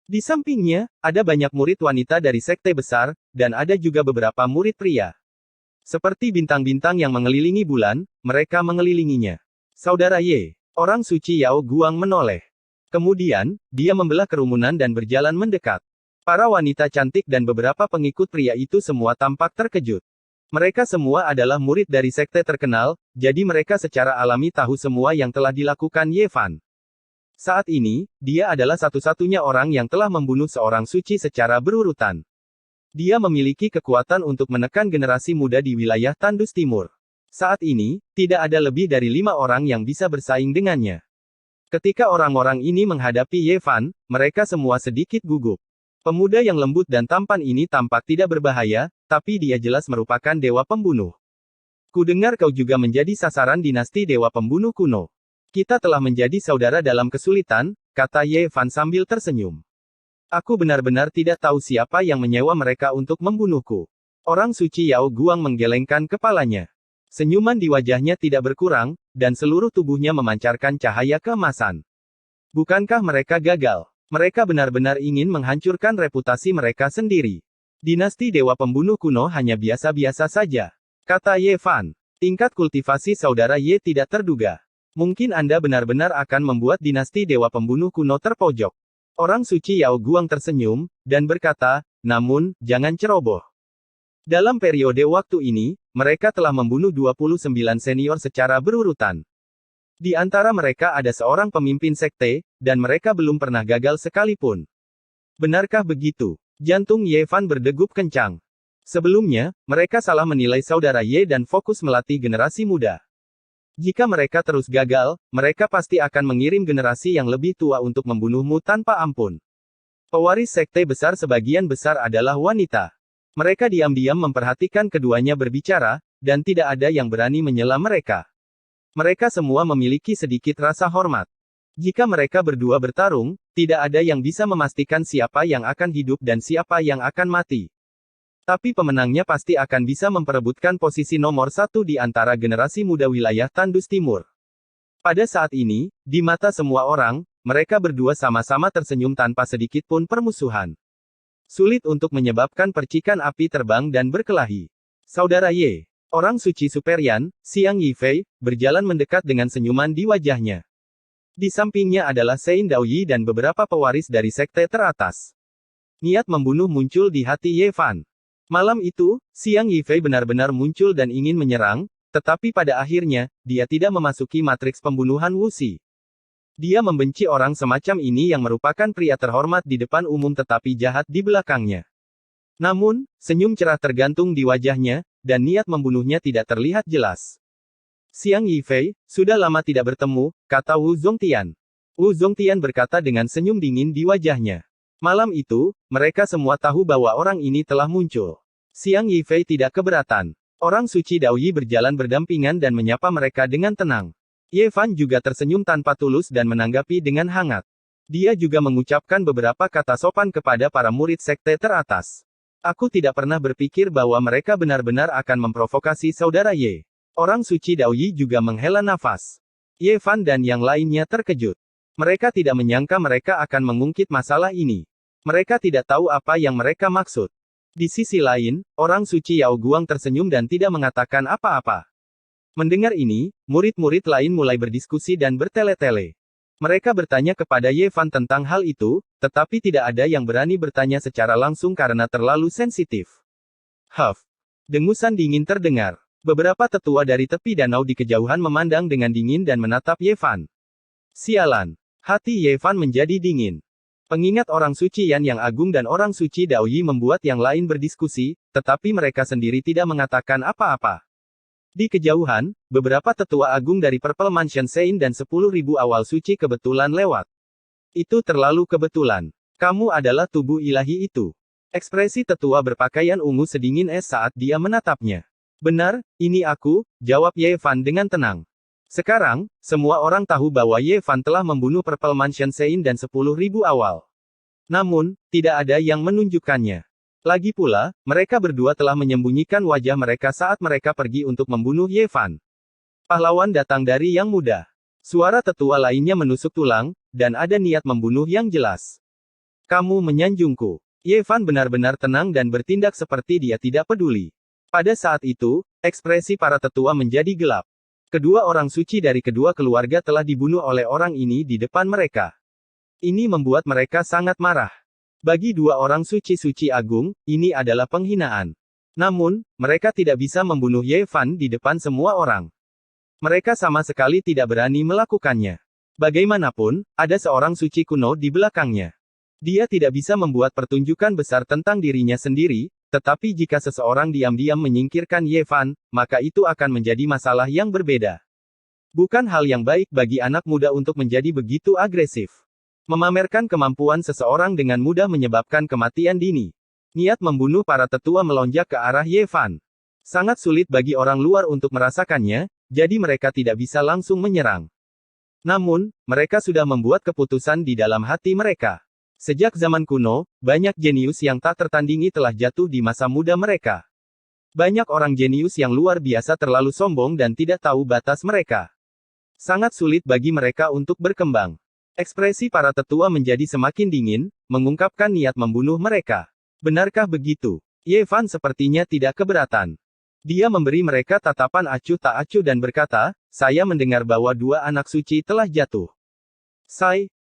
Di sampingnya, ada banyak murid wanita dari sekte besar, dan ada juga beberapa murid pria. Seperti bintang-bintang yang mengelilingi bulan, mereka mengelilinginya. Saudara Ye, orang suci Yao Guang menoleh. Kemudian, dia membelah kerumunan dan berjalan mendekat. Para wanita cantik dan beberapa pengikut pria itu semua tampak terkejut. Mereka semua adalah murid dari sekte terkenal, jadi mereka secara alami tahu semua yang telah dilakukan Ye Fan. Saat ini, dia adalah satu-satunya orang yang telah membunuh seorang suci secara berurutan. Dia memiliki kekuatan untuk menekan generasi muda di wilayah Tandus Timur. Saat ini, tidak ada lebih dari 5 orang yang bisa bersaing dengannya. Ketika orang-orang ini menghadapi Ye Fan, mereka semua sedikit gugup. Pemuda yang lembut dan tampan ini tampak tidak berbahaya, tapi dia jelas merupakan dewa pembunuh. Kudengar kau juga menjadi sasaran dinasti dewa pembunuh kuno. Kita telah menjadi saudara dalam kesulitan, kata Ye Fan sambil tersenyum. Aku benar-benar tidak tahu siapa yang menyewa mereka untuk membunuhku. Orang suci Yao Guang menggelengkan kepalanya. Senyuman di wajahnya tidak berkurang, dan seluruh tubuhnya memancarkan cahaya keemasan. Bukankah mereka gagal? Mereka benar-benar ingin menghancurkan reputasi mereka sendiri. Dinasti Dewa Pembunuh kuno hanya biasa-biasa saja, kata Ye Fan. Tingkat kultivasi saudara Ye tidak terduga. Mungkin Anda benar-benar akan membuat dinasti Dewa Pembunuh kuno terpojok. Orang suci Yao Guang tersenyum, dan berkata, namun, jangan ceroboh. Dalam periode waktu ini, mereka telah membunuh 29 senior secara berurutan. Di antara mereka ada seorang pemimpin sekte, dan mereka belum pernah gagal sekalipun. Benarkah begitu? Jantung Ye Fan berdegup kencang. Sebelumnya, mereka salah menilai saudara Ye dan fokus melatih generasi muda. Jika mereka terus gagal, mereka pasti akan mengirim generasi yang lebih tua untuk membunuhmu tanpa ampun. Pewaris sekte besar sebagian besar adalah wanita. Mereka diam-diam memperhatikan keduanya berbicara, dan tidak ada yang berani menyela mereka. Mereka semua memiliki sedikit rasa hormat. Jika mereka berdua bertarung, tidak ada yang bisa memastikan siapa yang akan hidup dan siapa yang akan mati. Tapi pemenangnya pasti akan bisa memperebutkan posisi nomor satu di antara generasi muda wilayah Tandus Timur. Pada saat ini, di mata semua orang, mereka berdua sama-sama tersenyum tanpa sedikit pun permusuhan. Sulit untuk menyebabkan percikan api terbang dan berkelahi. Saudara Ye, orang suci Superian, Xiang Yifei, berjalan mendekat dengan senyuman di wajahnya. Di sampingnya adalah Sein Daoyi dan beberapa pewaris dari sekte teratas. Niat membunuh muncul di hati Ye Fan. Malam itu, Xiang Yifei benar-benar muncul dan ingin menyerang, tetapi pada akhirnya, dia tidak memasuki matriks pembunuhan Wuxi. Dia membenci orang semacam ini yang merupakan pria terhormat di depan umum tetapi jahat di belakangnya. Namun, senyum cerah tergantung di wajahnya, dan niat membunuhnya tidak terlihat jelas. Xiang Yifei, sudah lama tidak bertemu, kata Wu Zongtian. Wu Zongtian berkata dengan senyum dingin di wajahnya. Malam itu, mereka semua tahu bahwa orang ini telah muncul. Xiang Yifei tidak keberatan. Orang suci Daoyi berjalan berdampingan dan menyapa mereka dengan tenang. Ye Fan juga tersenyum tanpa tulus dan menanggapi dengan hangat. Dia juga mengucapkan beberapa kata sopan kepada para murid sekte teratas. Aku tidak pernah berpikir bahwa mereka benar-benar akan memprovokasi saudara Ye. Orang suci Daoyi juga menghela nafas. Ye Fan dan yang lainnya terkejut. Mereka tidak menyangka mereka akan mengungkit masalah ini. Mereka tidak tahu apa yang mereka maksud. Di sisi lain, orang suci Yao Guang tersenyum dan tidak mengatakan apa-apa. Mendengar ini, murid-murid lain mulai berdiskusi dan bertele-tele. Mereka bertanya kepada Ye Fan tentang hal itu, tetapi tidak ada yang berani bertanya secara langsung karena terlalu sensitif. Huff. Dengusan dingin terdengar. Beberapa tetua dari tepi danau di kejauhan memandang dengan dingin dan menatap Ye Fan. Sialan. Hati Ye Fan menjadi dingin. Pengingat orang suci Yan yang agung dan orang suci Daoyi membuat yang lain berdiskusi, tetapi mereka sendiri tidak mengatakan apa-apa. Di kejauhan, beberapa tetua agung dari Purple Mansion Sein dan 10.000 awal suci kebetulan lewat. Itu terlalu kebetulan. Kamu adalah tubuh ilahi itu. Ekspresi tetua berpakaian ungu sedingin es saat dia menatapnya. Benar, ini aku, jawab Ye Fan dengan tenang. Sekarang, semua orang tahu bahwa Ye Fan telah membunuh Purple Mansion Sein dan 10.000 awal. Namun, tidak ada yang menunjukkannya. Lagi pula, mereka berdua telah menyembunyikan wajah mereka saat mereka pergi untuk membunuh Ye Fan. Pahlawan datang dari yang muda. Suara tetua lainnya menusuk tulang, dan ada niat membunuh yang jelas. Kamu menyanjungku. Ye Fan benar-benar tenang dan bertindak seperti dia tidak peduli. Pada saat itu, ekspresi para tetua menjadi gelap. Kedua orang suci dari kedua keluarga telah dibunuh oleh orang ini di depan mereka. Ini membuat mereka sangat marah. Bagi dua orang suci-suci agung, ini adalah penghinaan. Namun, mereka tidak bisa membunuh Ye Fan di depan semua orang. Mereka sama sekali tidak berani melakukannya. Bagaimanapun, ada seorang suci kuno di belakangnya. Dia tidak bisa membuat pertunjukan besar tentang dirinya sendiri, tetapi jika seseorang diam-diam menyingkirkan Ye Fan, maka itu akan menjadi masalah yang berbeda. Bukan hal yang baik bagi anak muda untuk menjadi begitu agresif. Memamerkan kemampuan seseorang dengan mudah menyebabkan kematian dini. Niat membunuh para tetua melonjak ke arah Ye Fan. Sangat sulit bagi orang luar untuk merasakannya, jadi mereka tidak bisa langsung menyerang. Namun, mereka sudah membuat keputusan di dalam hati mereka. Sejak zaman kuno, banyak jenius yang tak tertandingi telah jatuh di masa muda mereka. Banyak orang jenius yang luar biasa terlalu sombong dan tidak tahu batas mereka. Sangat sulit bagi mereka untuk berkembang. Ekspresi para tetua menjadi semakin dingin, mengungkapkan niat membunuh mereka. Benarkah begitu? Yevan sepertinya tidak keberatan. Dia memberi mereka tatapan acuh tak acuh dan berkata, saya mendengar bahwa 2 anak suci telah jatuh.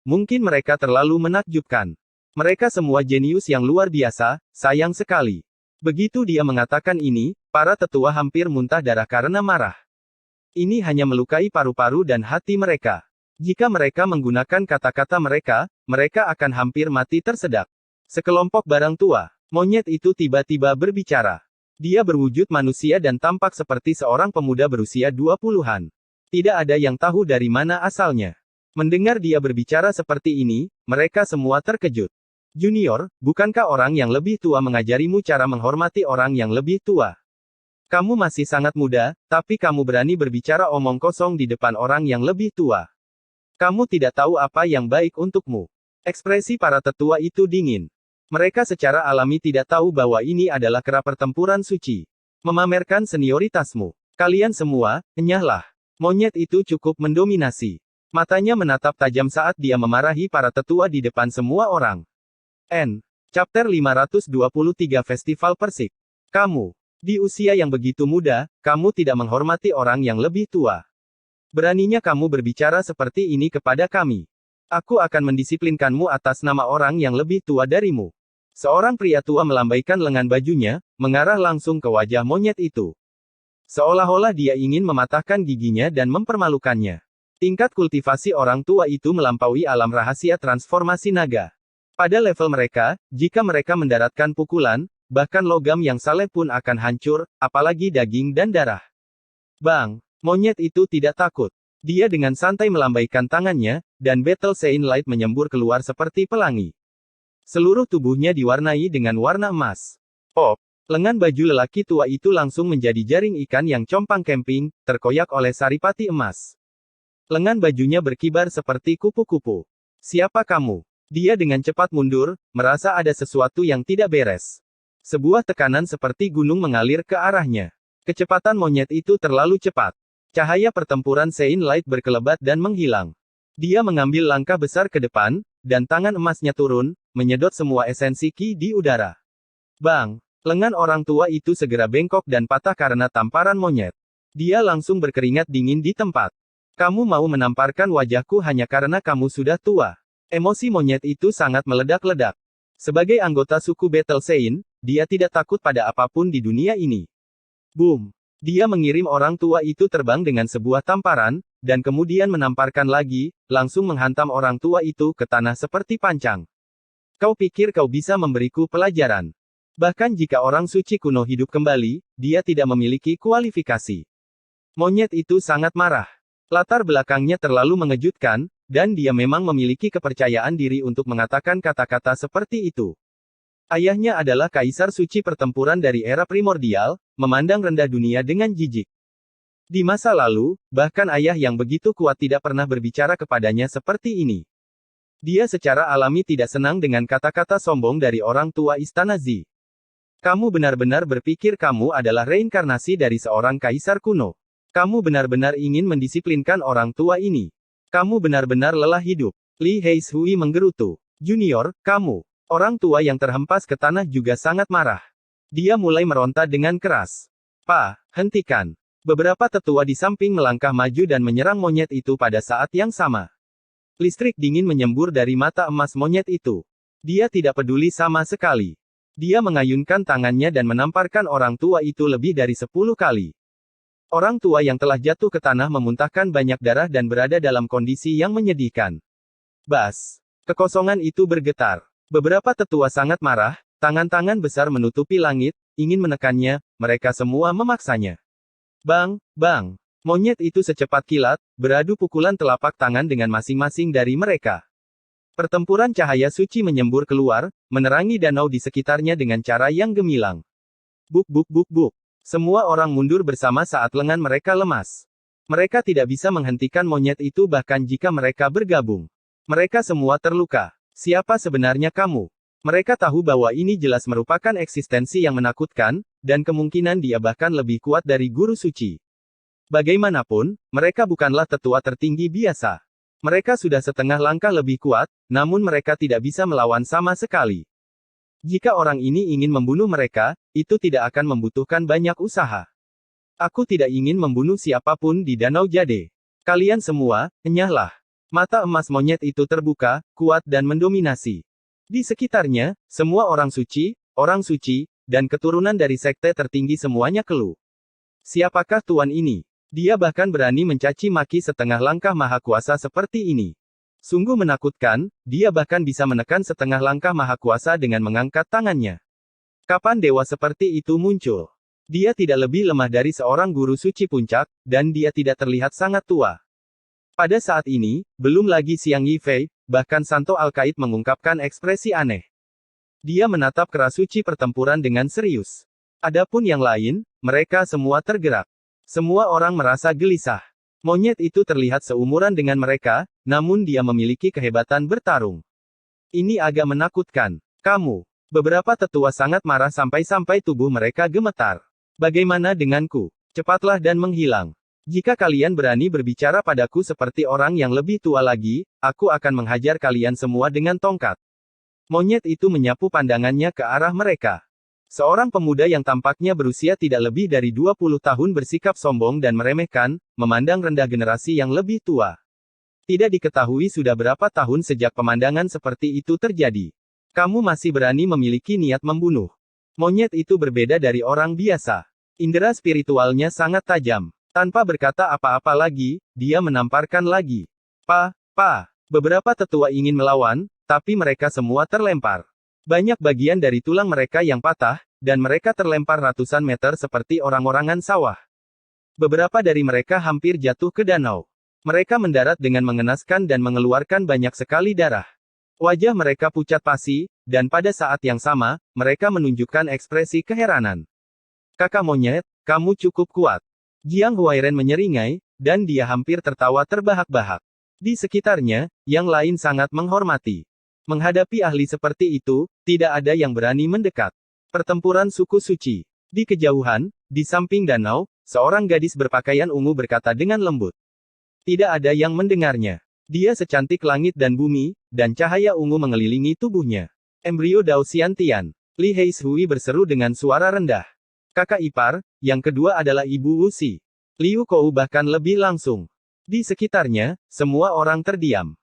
Mungkin mereka terlalu menakjubkan. Mereka semua jenius yang luar biasa, sayang sekali. Begitu dia mengatakan ini, para tetua hampir muntah darah karena marah. Ini hanya melukai paru-paru dan hati mereka. Jika mereka menggunakan kata-kata mereka, mereka akan hampir mati tersedak. Sekelompok barang tua, monyet itu tiba-tiba berbicara. Dia berwujud manusia dan tampak seperti seorang pemuda berusia 20-an. Tidak ada yang tahu dari mana asalnya. Mendengar dia berbicara seperti ini, mereka semua terkejut. Junior, bukankah orang yang lebih tua mengajarimu cara menghormati orang yang lebih tua? Kamu masih sangat muda, tapi kamu berani berbicara omong kosong di depan orang yang lebih tua. Kamu tidak tahu apa yang baik untukmu. Ekspresi para tetua itu dingin. Mereka secara alami tidak tahu bahwa ini adalah kera pertempuran suci. Memamerkan senioritasmu. Kalian semua, enyahlah. Monyet itu cukup mendominasi. Matanya menatap tajam saat dia memarahi para tetua di depan semua orang. Chapter 523 Festival Persik. Kamu, di usia yang begitu muda, kamu tidak menghormati orang yang lebih tua. Beraninya kamu berbicara seperti ini kepada kami. Aku akan mendisiplinkanmu atas nama orang yang lebih tua darimu. Seorang pria tua melambaikan lengan bajunya, mengarah langsung ke wajah monyet itu. Seolah-olah dia ingin mematahkan giginya dan mempermalukannya. Tingkat kultivasi orang tua itu melampaui alam rahasia transformasi naga. Pada level mereka, jika mereka mendaratkan pukulan, bahkan logam yang saleh pun akan hancur, apalagi daging dan darah. Bang! Monyet itu tidak takut. Dia dengan santai melambaikan tangannya, dan Battle Sein Light menyembur keluar seperti pelangi. Seluruh tubuhnya diwarnai dengan warna emas. Pop! Lengan baju lelaki tua itu langsung menjadi jaring ikan yang compang camping, terkoyak oleh saripati emas. Lengan bajunya berkibar seperti kupu-kupu. Siapa kamu? Dia dengan cepat mundur, merasa ada sesuatu yang tidak beres. Sebuah tekanan seperti gunung mengalir ke arahnya. Kecepatan monyet itu terlalu cepat. Cahaya pertempuran Sein Light berkelebat dan menghilang. Dia mengambil langkah besar ke depan, dan tangan emasnya turun, menyedot semua esensi ki di udara. Bang! Lengan orang tua itu segera bengkok dan patah karena tamparan monyet. Dia langsung berkeringat dingin di tempat. Kamu mau menamparkan wajahku hanya karena kamu sudah tua. Emosi monyet itu sangat meledak-ledak. Sebagai anggota suku Battle Sein, dia tidak takut pada apapun di dunia ini. Boom! Dia mengirim orang tua itu terbang dengan sebuah tamparan, dan kemudian menamparkan lagi, langsung menghantam orang tua itu ke tanah seperti pancang. Kau pikir kau bisa memberiku pelajaran? Bahkan jika orang suci kuno hidup kembali, dia tidak memiliki kualifikasi. Monyet itu sangat marah. Latar belakangnya terlalu mengejutkan, dan dia memang memiliki kepercayaan diri untuk mengatakan kata-kata seperti itu. Ayahnya adalah kaisar suci pertempuran dari era primordial, memandang rendah dunia dengan jijik. Di masa lalu, bahkan ayah yang begitu kuat tidak pernah berbicara kepadanya seperti ini. Dia secara alami tidak senang dengan kata-kata sombong dari orang tua Istana Zi. Kamu benar-benar berpikir kamu adalah reinkarnasi dari seorang kaisar kuno. Kamu benar-benar ingin mendisiplinkan orang tua ini. Kamu benar-benar lelah hidup. Li Heishui menggerutu. Junior, kamu. Orang tua yang terhempas ke tanah juga sangat marah. Dia mulai meronta dengan keras. Pa, hentikan. Beberapa tetua di samping melangkah maju dan menyerang monyet itu pada saat yang sama. Listrik dingin menyembur dari mata emas monyet itu. Dia tidak peduli sama sekali. Dia mengayunkan tangannya dan menamparkan orang tua itu lebih dari 10 kali. Orang tua yang telah jatuh ke tanah memuntahkan banyak darah dan berada dalam kondisi yang menyedihkan. Bas! Kekosongan itu bergetar. Beberapa tetua sangat marah, tangan-tangan besar menutupi langit, ingin menekannya, mereka semua memaksanya. Bang! Bang! Monyet itu secepat kilat, beradu pukulan telapak tangan dengan masing-masing dari mereka. Pertempuran cahaya suci menyembur keluar, menerangi danau di sekitarnya dengan cara yang gemilang. Buk buk buk buk. Semua orang mundur bersama saat lengan mereka lemas. Mereka tidak bisa menghentikan monyet itu bahkan jika mereka bergabung. Mereka semua terluka. Siapa sebenarnya kamu? Mereka tahu bahwa ini jelas merupakan eksistensi yang menakutkan, dan kemungkinan dia bahkan lebih kuat dari guru suci. Bagaimanapun, mereka bukanlah tetua tertinggi biasa. Mereka sudah setengah langkah lebih kuat, namun mereka tidak bisa melawan sama sekali. Jika orang ini ingin membunuh mereka, itu tidak akan membutuhkan banyak usaha. Aku tidak ingin membunuh siapapun di Danau Jade. Kalian semua, enyahlah. Mata emas monyet itu terbuka, kuat dan mendominasi. Di sekitarnya, semua orang suci, dan keturunan dari sekte tertinggi semuanya keluh. Siapakah tuan ini? Dia bahkan berani mencaci maki setengah langkah maha kuasa seperti ini. Sungguh menakutkan, dia bahkan bisa menekan setengah langkah maha kuasa dengan mengangkat tangannya. Kapan dewa seperti itu muncul? Dia tidak lebih lemah dari seorang guru suci puncak, dan dia tidak terlihat sangat tua. Pada saat ini, belum lagi Xiang Yifei, bahkan Santo Al-Qaid mengungkapkan ekspresi aneh. Dia menatap kerasuci pertempuran dengan serius. Adapun yang lain, mereka semua tergerak. Semua orang merasa gelisah. Monyet itu terlihat seumuran dengan mereka, namun dia memiliki kehebatan bertarung. Ini agak menakutkan. Kamu. Beberapa tetua sangat marah sampai-sampai tubuh mereka gemetar. Bagaimana denganku? Cepatlah dan menghilang. Jika kalian berani berbicara padaku seperti orang yang lebih tua lagi, aku akan menghajar kalian semua dengan tongkat. Monyet itu menyapu pandangannya ke arah mereka. Seorang pemuda yang tampaknya berusia tidak lebih dari 20 tahun bersikap sombong dan meremehkan, memandang rendah generasi yang lebih tua. Tidak diketahui sudah berapa tahun sejak pemandangan seperti itu terjadi. Kamu masih berani memiliki niat membunuh. Monyet itu berbeda dari orang biasa. Indera spiritualnya sangat tajam. Tanpa berkata apa-apa lagi, dia menamparkan lagi. Beberapa tetua ingin melawan, tapi mereka semua terlempar. Banyak bagian dari tulang mereka yang patah, dan mereka terlempar ratusan meter seperti orang-orangan sawah. Beberapa dari mereka hampir jatuh ke danau. Mereka mendarat dengan mengenaskan dan mengeluarkan banyak sekali darah. Wajah mereka pucat pasi, dan pada saat yang sama, mereka menunjukkan ekspresi keheranan. Kakak monyet, kamu cukup kuat. Jiang Huairen menyeringai, dan dia hampir tertawa terbahak-bahak. Di sekitarnya, yang lain sangat menghormati. Menghadapi ahli seperti itu, tidak ada yang berani mendekat. Pertempuran suku suci. Di kejauhan, di samping danau, seorang gadis berpakaian ungu berkata dengan lembut. Tidak ada yang mendengarnya. Dia secantik langit dan bumi, dan cahaya ungu mengelilingi tubuhnya. Embrio Dao Xiantian. Li Heishui berseru dengan suara rendah. Kakak ipar, yang kedua adalah Ibu Wuxi. Liu Kou bahkan lebih langsung. Di sekitarnya, semua orang terdiam.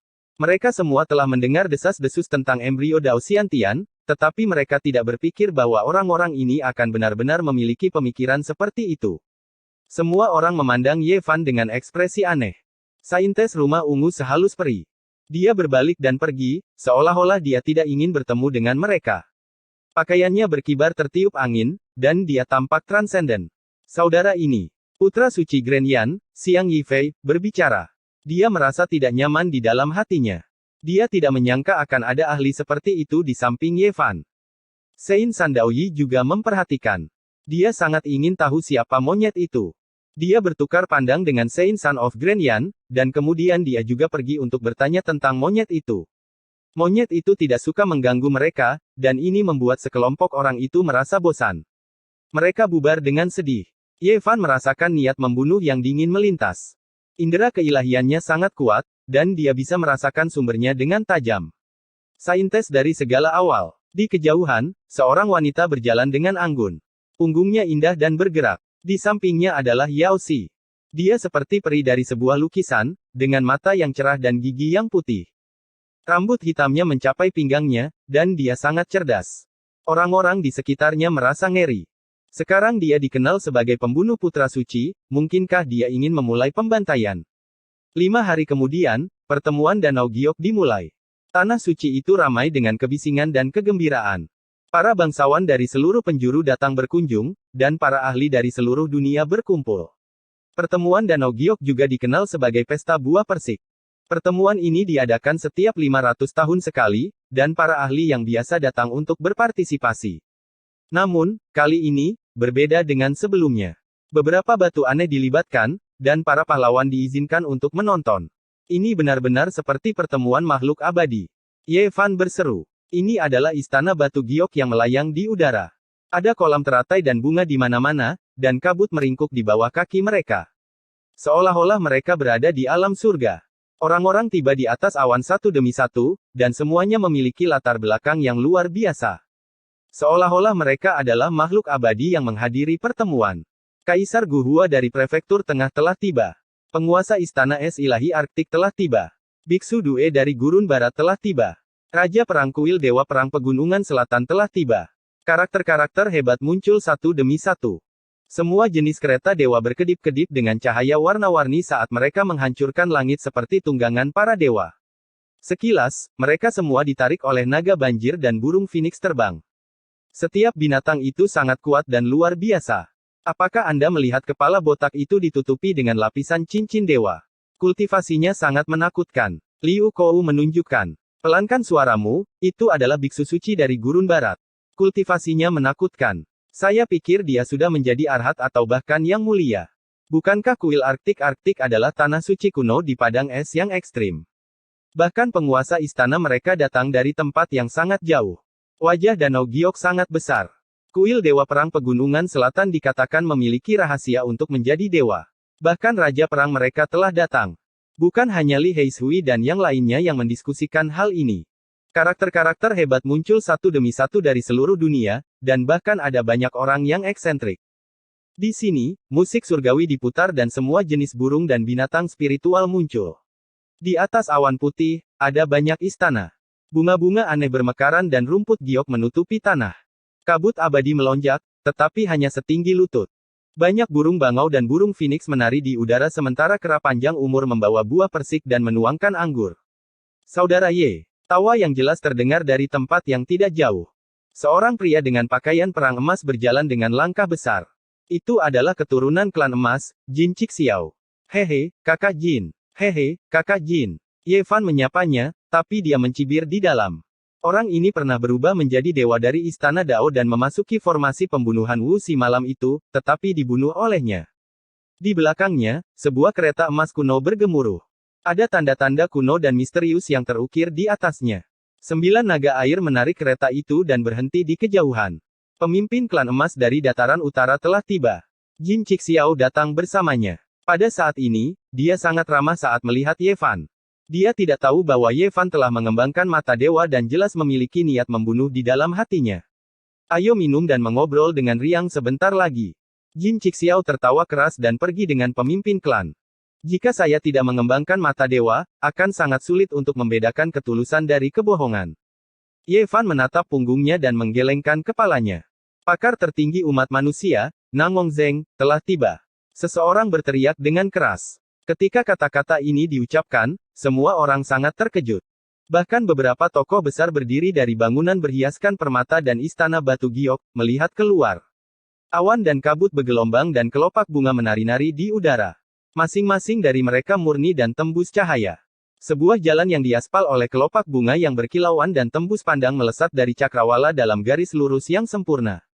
Mereka semua telah mendengar desas-desus tentang embrio Dao Xiantian, tetapi mereka tidak berpikir bahwa orang-orang ini akan benar-benar memiliki pemikiran seperti itu. Semua orang memandang Ye Fan dengan ekspresi aneh. Saintes rumah ungu sehalus peri. Dia berbalik dan pergi, seolah-olah dia tidak ingin bertemu dengan mereka. Pakaiannya berkibar tertiup angin, dan dia tampak transenden. Saudara ini, putra suci Grand Yan, Xiang Yifei, berbicara. Dia merasa tidak nyaman di dalam hatinya. Dia tidak menyangka akan ada ahli seperti itu di samping Ye Fan. Sein Sandaoyi juga memperhatikan. Dia sangat ingin tahu siapa monyet itu. Dia bertukar pandang dengan Sein Son of Grand Yan, dan kemudian dia juga pergi untuk bertanya tentang monyet itu. Monyet itu tidak suka mengganggu mereka, dan ini membuat sekelompok orang itu merasa bosan. Mereka bubar dengan sedih. Ye Fan merasakan niat membunuh yang dingin melintas. Indera keilahiannya sangat kuat, dan dia bisa merasakan sumbernya dengan tajam. Saintes dari segala awal. Di kejauhan, seorang wanita berjalan dengan anggun. Punggungnya indah dan bergerak. Di sampingnya adalah Yao Xi. Dia seperti peri dari sebuah lukisan, dengan mata yang cerah dan gigi yang putih. Rambut hitamnya mencapai pinggangnya, dan dia sangat cerdas. Orang-orang di sekitarnya merasa ngeri. Sekarang dia dikenal sebagai pembunuh putra suci, mungkinkah dia ingin memulai pembantaian? 5 hari kemudian, pertemuan Danau Giok dimulai. Tanah suci itu ramai dengan kebisingan dan kegembiraan. Para bangsawan dari seluruh penjuru datang berkunjung, dan para ahli dari seluruh dunia berkumpul. Pertemuan Danau Giok juga dikenal sebagai pesta buah persik. Pertemuan ini diadakan setiap 500 tahun sekali, dan para ahli yang biasa datang untuk berpartisipasi. Namun, kali ini, berbeda dengan sebelumnya. Beberapa batu aneh dilibatkan, dan para pahlawan diizinkan untuk menonton. Ini benar-benar seperti pertemuan makhluk abadi. Ye Fan berseru. Ini adalah istana batu giok yang melayang di udara. Ada kolam teratai dan bunga di mana-mana, dan kabut meringkuk di bawah kaki mereka. Seolah-olah mereka berada di alam surga. Orang-orang tiba di atas awan satu demi satu, dan semuanya memiliki latar belakang yang luar biasa. Seolah-olah mereka adalah makhluk abadi yang menghadiri pertemuan. Kaisar Guhua dari Prefektur Tengah telah tiba. Penguasa Istana Es Ilahi Arktik telah tiba. Biksu Due dari Gurun Barat telah tiba. Raja Perang Kuil Dewa Perang Pegunungan Selatan telah tiba. Karakter-karakter hebat muncul satu demi satu. Semua jenis kereta dewa berkedip-kedip dengan cahaya warna-warni saat mereka menghancurkan langit seperti tunggangan para dewa. Sekilas, mereka semua ditarik oleh naga banjir dan burung phoenix terbang. Setiap binatang itu sangat kuat dan luar biasa. Apakah Anda melihat kepala botak itu ditutupi dengan lapisan cincin dewa? Kultivasinya sangat menakutkan. Liu Kou menunjukkan. Pelankan suaramu, itu adalah biksu suci dari Gurun Barat. Kultivasinya menakutkan. Saya pikir dia sudah menjadi arhat atau bahkan yang mulia. Bukankah kuil Arktik adalah tanah suci kuno di padang es yang ekstrim? Bahkan penguasa istana mereka datang dari tempat yang sangat jauh. Wajah Danau Giok sangat besar. Kuil Dewa Perang Pegunungan Selatan dikatakan memiliki rahasia untuk menjadi dewa. Bahkan Raja Perang mereka telah datang. Bukan hanya Li Heishui dan yang lainnya yang mendiskusikan hal ini. Karakter-karakter hebat muncul satu demi satu dari seluruh dunia, dan bahkan ada banyak orang yang eksentrik. Di sini, musik surgawi diputar dan semua jenis burung dan binatang spiritual muncul. Di atas awan putih, ada banyak istana. Bunga-bunga aneh bermekaran dan rumput giok menutupi tanah. Kabut abadi melonjak, tetapi hanya setinggi lutut. Banyak burung bangau dan burung phoenix menari di udara sementara kera panjang umur membawa buah persik dan menuangkan anggur. Saudara Ye. Tawa yang jelas terdengar dari tempat yang tidak jauh. Seorang pria dengan pakaian perang emas berjalan dengan langkah besar. Itu adalah keturunan klan emas, Jin Cixiao. Hehe, kakak Jin. Hehe, kakak Jin. Ye Fan menyapanya, tapi dia mencibir di dalam. Orang ini pernah berubah menjadi dewa dari Istana Dao dan memasuki formasi pembunuhan Wu Si malam itu, tetapi dibunuh olehnya. Di belakangnya, sebuah kereta emas kuno bergemuruh. Ada tanda-tanda kuno dan misterius yang terukir di atasnya. 9 naga air menarik kereta itu dan berhenti di kejauhan. Pemimpin klan emas dari dataran utara telah tiba. Jin Cixiao datang bersamanya. Pada saat ini, dia sangat ramah saat melihat Ye Fan. Dia tidak tahu bahwa Ye Fan telah mengembangkan mata dewa dan jelas memiliki niat membunuh di dalam hatinya. Ayo minum dan mengobrol dengan riang sebentar lagi. Jin Cixiao tertawa keras dan pergi dengan pemimpin klan. Jika saya tidak mengembangkan mata dewa, akan sangat sulit untuk membedakan ketulusan dari kebohongan. Ye Fan menatap punggungnya dan menggelengkan kepalanya. Pakar tertinggi umat manusia, Nangong Zeng, telah tiba. Seseorang berteriak dengan keras. Ketika kata-kata ini diucapkan, semua orang sangat terkejut. Bahkan beberapa tokoh besar berdiri dari bangunan berhiaskan permata dan istana batu giok, melihat keluar. Awan dan kabut bergelombang dan kelopak bunga menari-nari di udara. Masing-masing dari mereka murni dan tembus cahaya. Sebuah jalan yang diaspal oleh kelopak bunga yang berkilauan dan tembus pandang melesat dari cakrawala dalam garis lurus yang sempurna.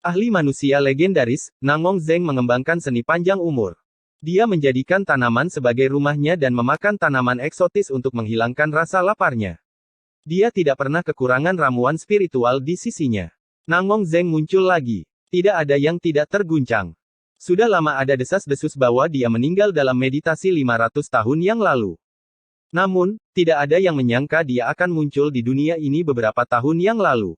Ahli manusia legendaris, Nangong Zeng mengembangkan seni panjang umur. Dia menjadikan tanaman sebagai rumahnya dan memakan tanaman eksotis untuk menghilangkan rasa laparnya. Dia tidak pernah kekurangan ramuan spiritual di sisinya. Nangong Zeng muncul lagi. Tidak ada yang tidak terguncang. Sudah lama ada desas-desus bahwa dia meninggal dalam meditasi 500 tahun yang lalu. Namun, tidak ada yang menyangka dia akan muncul di dunia ini beberapa tahun yang lalu.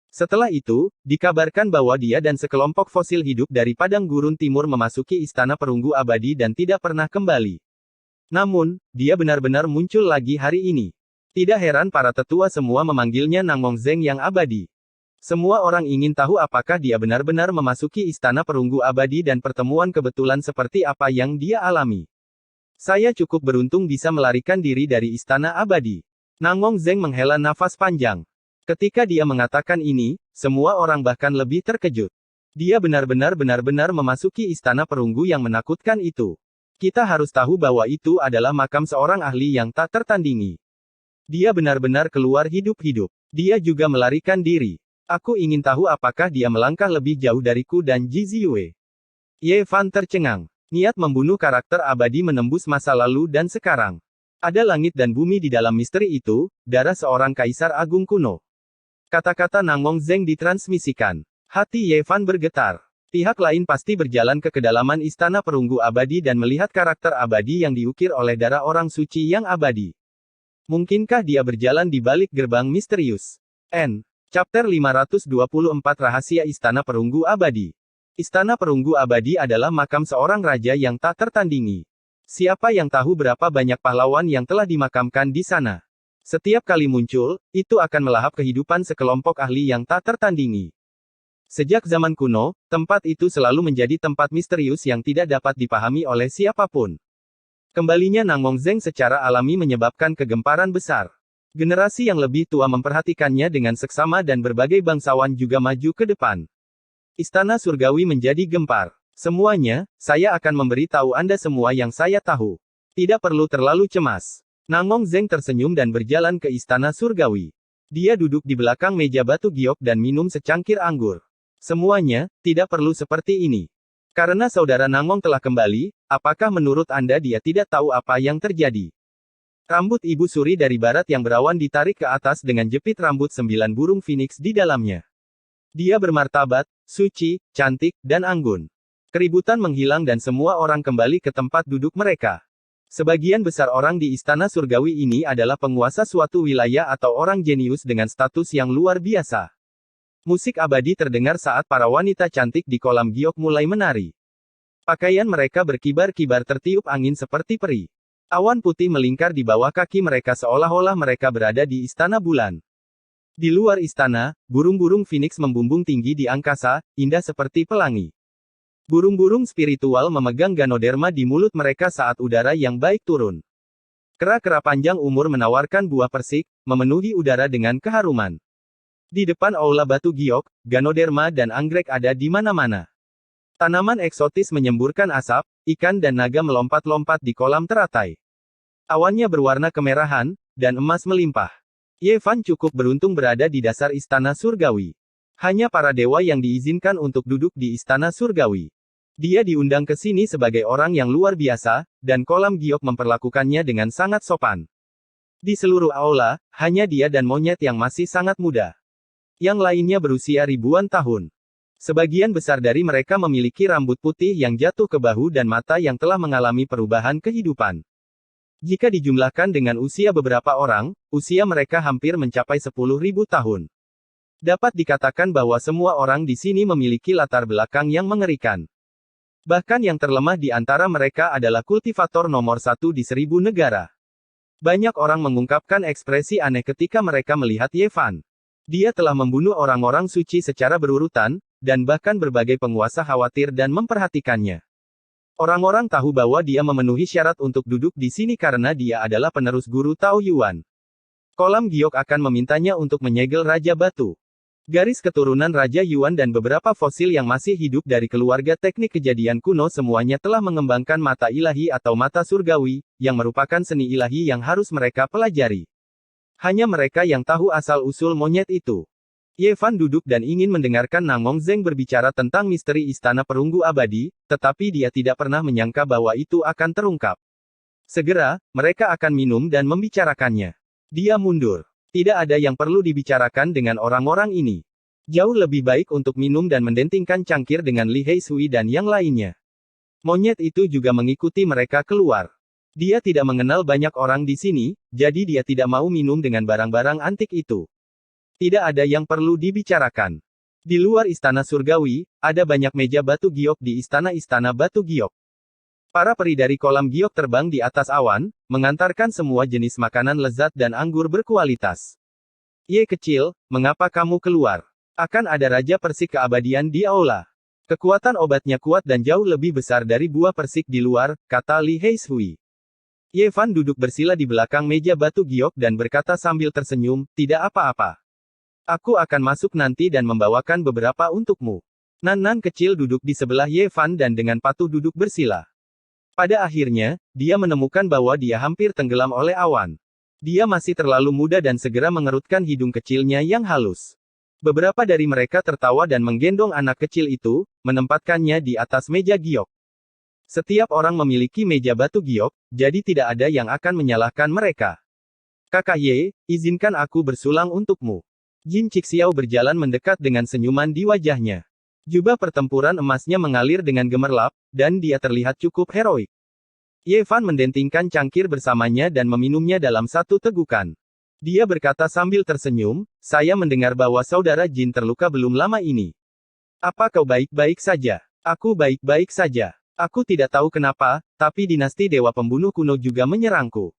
Setelah itu, dikabarkan bahwa dia dan sekelompok fosil hidup dari padang gurun timur memasuki istana perunggu abadi dan tidak pernah kembali. Namun, dia benar-benar muncul lagi hari ini. Tidak heran para tetua semua memanggilnya Nangong Zeng yang abadi. Semua orang ingin tahu apakah dia benar-benar memasuki istana perunggu abadi dan pertemuan kebetulan seperti apa yang dia alami. Saya cukup beruntung bisa melarikan diri dari istana abadi. Nangong Zeng menghela nafas panjang. Ketika dia mengatakan ini, semua orang bahkan lebih terkejut. Dia benar-benar memasuki istana perunggu yang menakutkan itu. Kita harus tahu bahwa itu adalah makam seorang ahli yang tak tertandingi. Dia benar-benar keluar hidup-hidup. Dia juga melarikan diri. Aku ingin tahu apakah dia melangkah lebih jauh dariku dan Ji Ziyue. Ye Fan tercengang. Niat membunuh karakter abadi menembus masa lalu dan sekarang. Ada langit dan bumi di dalam misteri itu, darah seorang kaisar agung kuno. Kata-kata Nangong Zeng ditransmisikan. Hati Ye Fan bergetar. Pihak lain pasti berjalan ke kedalaman istana perunggu abadi dan melihat karakter abadi yang diukir oleh darah orang suci yang abadi. Mungkinkah dia berjalan di balik gerbang misterius? Chapter 524 Rahasia Istana Perunggu Abadi. Istana Perunggu Abadi adalah makam seorang raja yang tak tertandingi. Siapa yang tahu berapa banyak pahlawan yang telah dimakamkan di sana? Setiap kali muncul, itu akan melahap kehidupan sekelompok ahli yang tak tertandingi. Sejak zaman kuno, tempat itu selalu menjadi tempat misterius yang tidak dapat dipahami oleh siapapun. Kembalinya Nangong Zeng secara alami menyebabkan kegemparan besar. Generasi yang lebih tua memperhatikannya dengan seksama dan berbagai bangsawan juga maju ke depan. Istana Surgawi menjadi gempar. Semuanya, saya akan memberitahu Anda semua yang saya tahu. Tidak perlu terlalu cemas. Nangong Zeng tersenyum dan berjalan ke Istana Surgawi. Dia duduk di belakang meja batu giok dan minum secangkir anggur. Semuanya, tidak perlu seperti ini. Karena saudara Nangong telah kembali, apakah menurut Anda dia tidak tahu apa yang terjadi? Rambut Ibu Suri dari barat yang berawan ditarik ke atas dengan jepit rambut 9 burung phoenix di dalamnya. Dia bermartabat, suci, cantik, dan anggun. Keributan menghilang dan semua orang kembali ke tempat duduk mereka. Sebagian besar orang di Istana Surgawi ini adalah penguasa suatu wilayah atau orang jenius dengan status yang luar biasa. Musik abadi terdengar saat para wanita cantik di kolam giok mulai menari. Pakaian mereka berkibar-kibar tertiup angin seperti peri. Awan putih melingkar di bawah kaki mereka seolah-olah mereka berada di Istana Bulan. Di luar istana, burung-burung phoenix membumbung tinggi di angkasa, indah seperti pelangi. Burung-burung spiritual memegang ganoderma di mulut mereka saat udara yang baik turun. Kera-kera panjang umur menawarkan buah persik, memenuhi udara dengan keharuman. Di depan aula batu giok, ganoderma dan anggrek ada di mana-mana. Tanaman eksotis menyemburkan asap, ikan dan naga melompat-lompat di kolam teratai. Awannya berwarna kemerahan, dan emas melimpah. Ye Fan cukup beruntung berada di dasar Istana Surgawi. Hanya para dewa yang diizinkan untuk duduk di Istana Surgawi. Dia diundang ke sini sebagai orang yang luar biasa, dan kolam giok memperlakukannya dengan sangat sopan. Di seluruh aula, hanya dia dan monyet yang masih sangat muda. Yang lainnya berusia ribuan tahun. Sebagian besar dari mereka memiliki rambut putih yang jatuh ke bahu dan mata yang telah mengalami perubahan kehidupan. Jika dijumlahkan dengan usia beberapa orang, usia mereka hampir mencapai 10.000 tahun. Dapat dikatakan bahwa semua orang di sini memiliki latar belakang yang mengerikan. Bahkan yang terlemah di antara mereka adalah kultivator nomor 1 di 1000 negara. Banyak orang mengungkapkan ekspresi aneh ketika mereka melihat Ye Fan. Dia telah membunuh orang-orang suci secara berurutan, dan bahkan berbagai penguasa khawatir dan memperhatikannya. Orang-orang tahu bahwa dia memenuhi syarat untuk duduk di sini karena dia adalah penerus guru Tao Yuan. Kolam giok akan memintanya untuk menyegel Raja Batu. Garis keturunan Raja Yuan dan beberapa fosil yang masih hidup dari keluarga teknik kejadian kuno semuanya telah mengembangkan mata ilahi atau mata surgawi, yang merupakan seni ilahi yang harus mereka pelajari. Hanya mereka yang tahu asal-usul monyet itu. Ye Fan duduk dan ingin mendengarkan Nangong Zeng berbicara tentang misteri Istana Perunggu Abadi, tetapi dia tidak pernah menyangka bahwa itu akan terungkap. Segera, mereka akan minum dan membicarakannya. Dia mundur. Tidak ada yang perlu dibicarakan dengan orang-orang ini. Jauh lebih baik untuk minum dan mendentingkan cangkir dengan Li Heisui dan yang lainnya. Monyet itu juga mengikuti mereka keluar. Dia tidak mengenal banyak orang di sini, jadi dia tidak mau minum dengan barang-barang antik itu. Tidak ada yang perlu dibicarakan. Di luar Istana Surgawi, ada banyak meja batu giok di istana-istana batu giok. Para peri dari kolam giok terbang di atas awan, mengantarkan semua jenis makanan lezat dan anggur berkualitas. Ye kecil, mengapa kamu keluar? Akan ada Raja Persik keabadian di aula. Kekuatan obatnya kuat dan jauh lebih besar dari buah persik di luar, kata Li Heisui. Ye Fan duduk bersila di belakang meja batu giok dan berkata sambil tersenyum, tidak apa-apa. Aku akan masuk nanti dan membawakan beberapa untukmu. Nan-nan kecil duduk di sebelah Ye Fan dan dengan patuh duduk bersila. Pada akhirnya, dia menemukan bahwa dia hampir tenggelam oleh awan. Dia masih terlalu muda dan segera mengerutkan hidung kecilnya yang halus. Beberapa dari mereka tertawa dan menggendong anak kecil itu, menempatkannya di atas meja giok. Setiap orang memiliki meja batu giok, jadi tidak ada yang akan menyalahkan mereka. Kakak Ye, izinkan aku bersulang untukmu. Jin Cixiao berjalan mendekat dengan senyuman di wajahnya. Jubah pertempuran emasnya mengalir dengan gemerlap, dan dia terlihat cukup heroik. Ye Fan mendentingkan cangkir bersamanya dan meminumnya dalam satu tegukan. Dia berkata sambil tersenyum, saya mendengar bahwa saudara Jin terluka belum lama ini. Apa kau baik-baik saja? Aku baik-baik saja. Aku tidak tahu kenapa, tapi dinasti Dewa Pembunuh kuno juga menyerangku.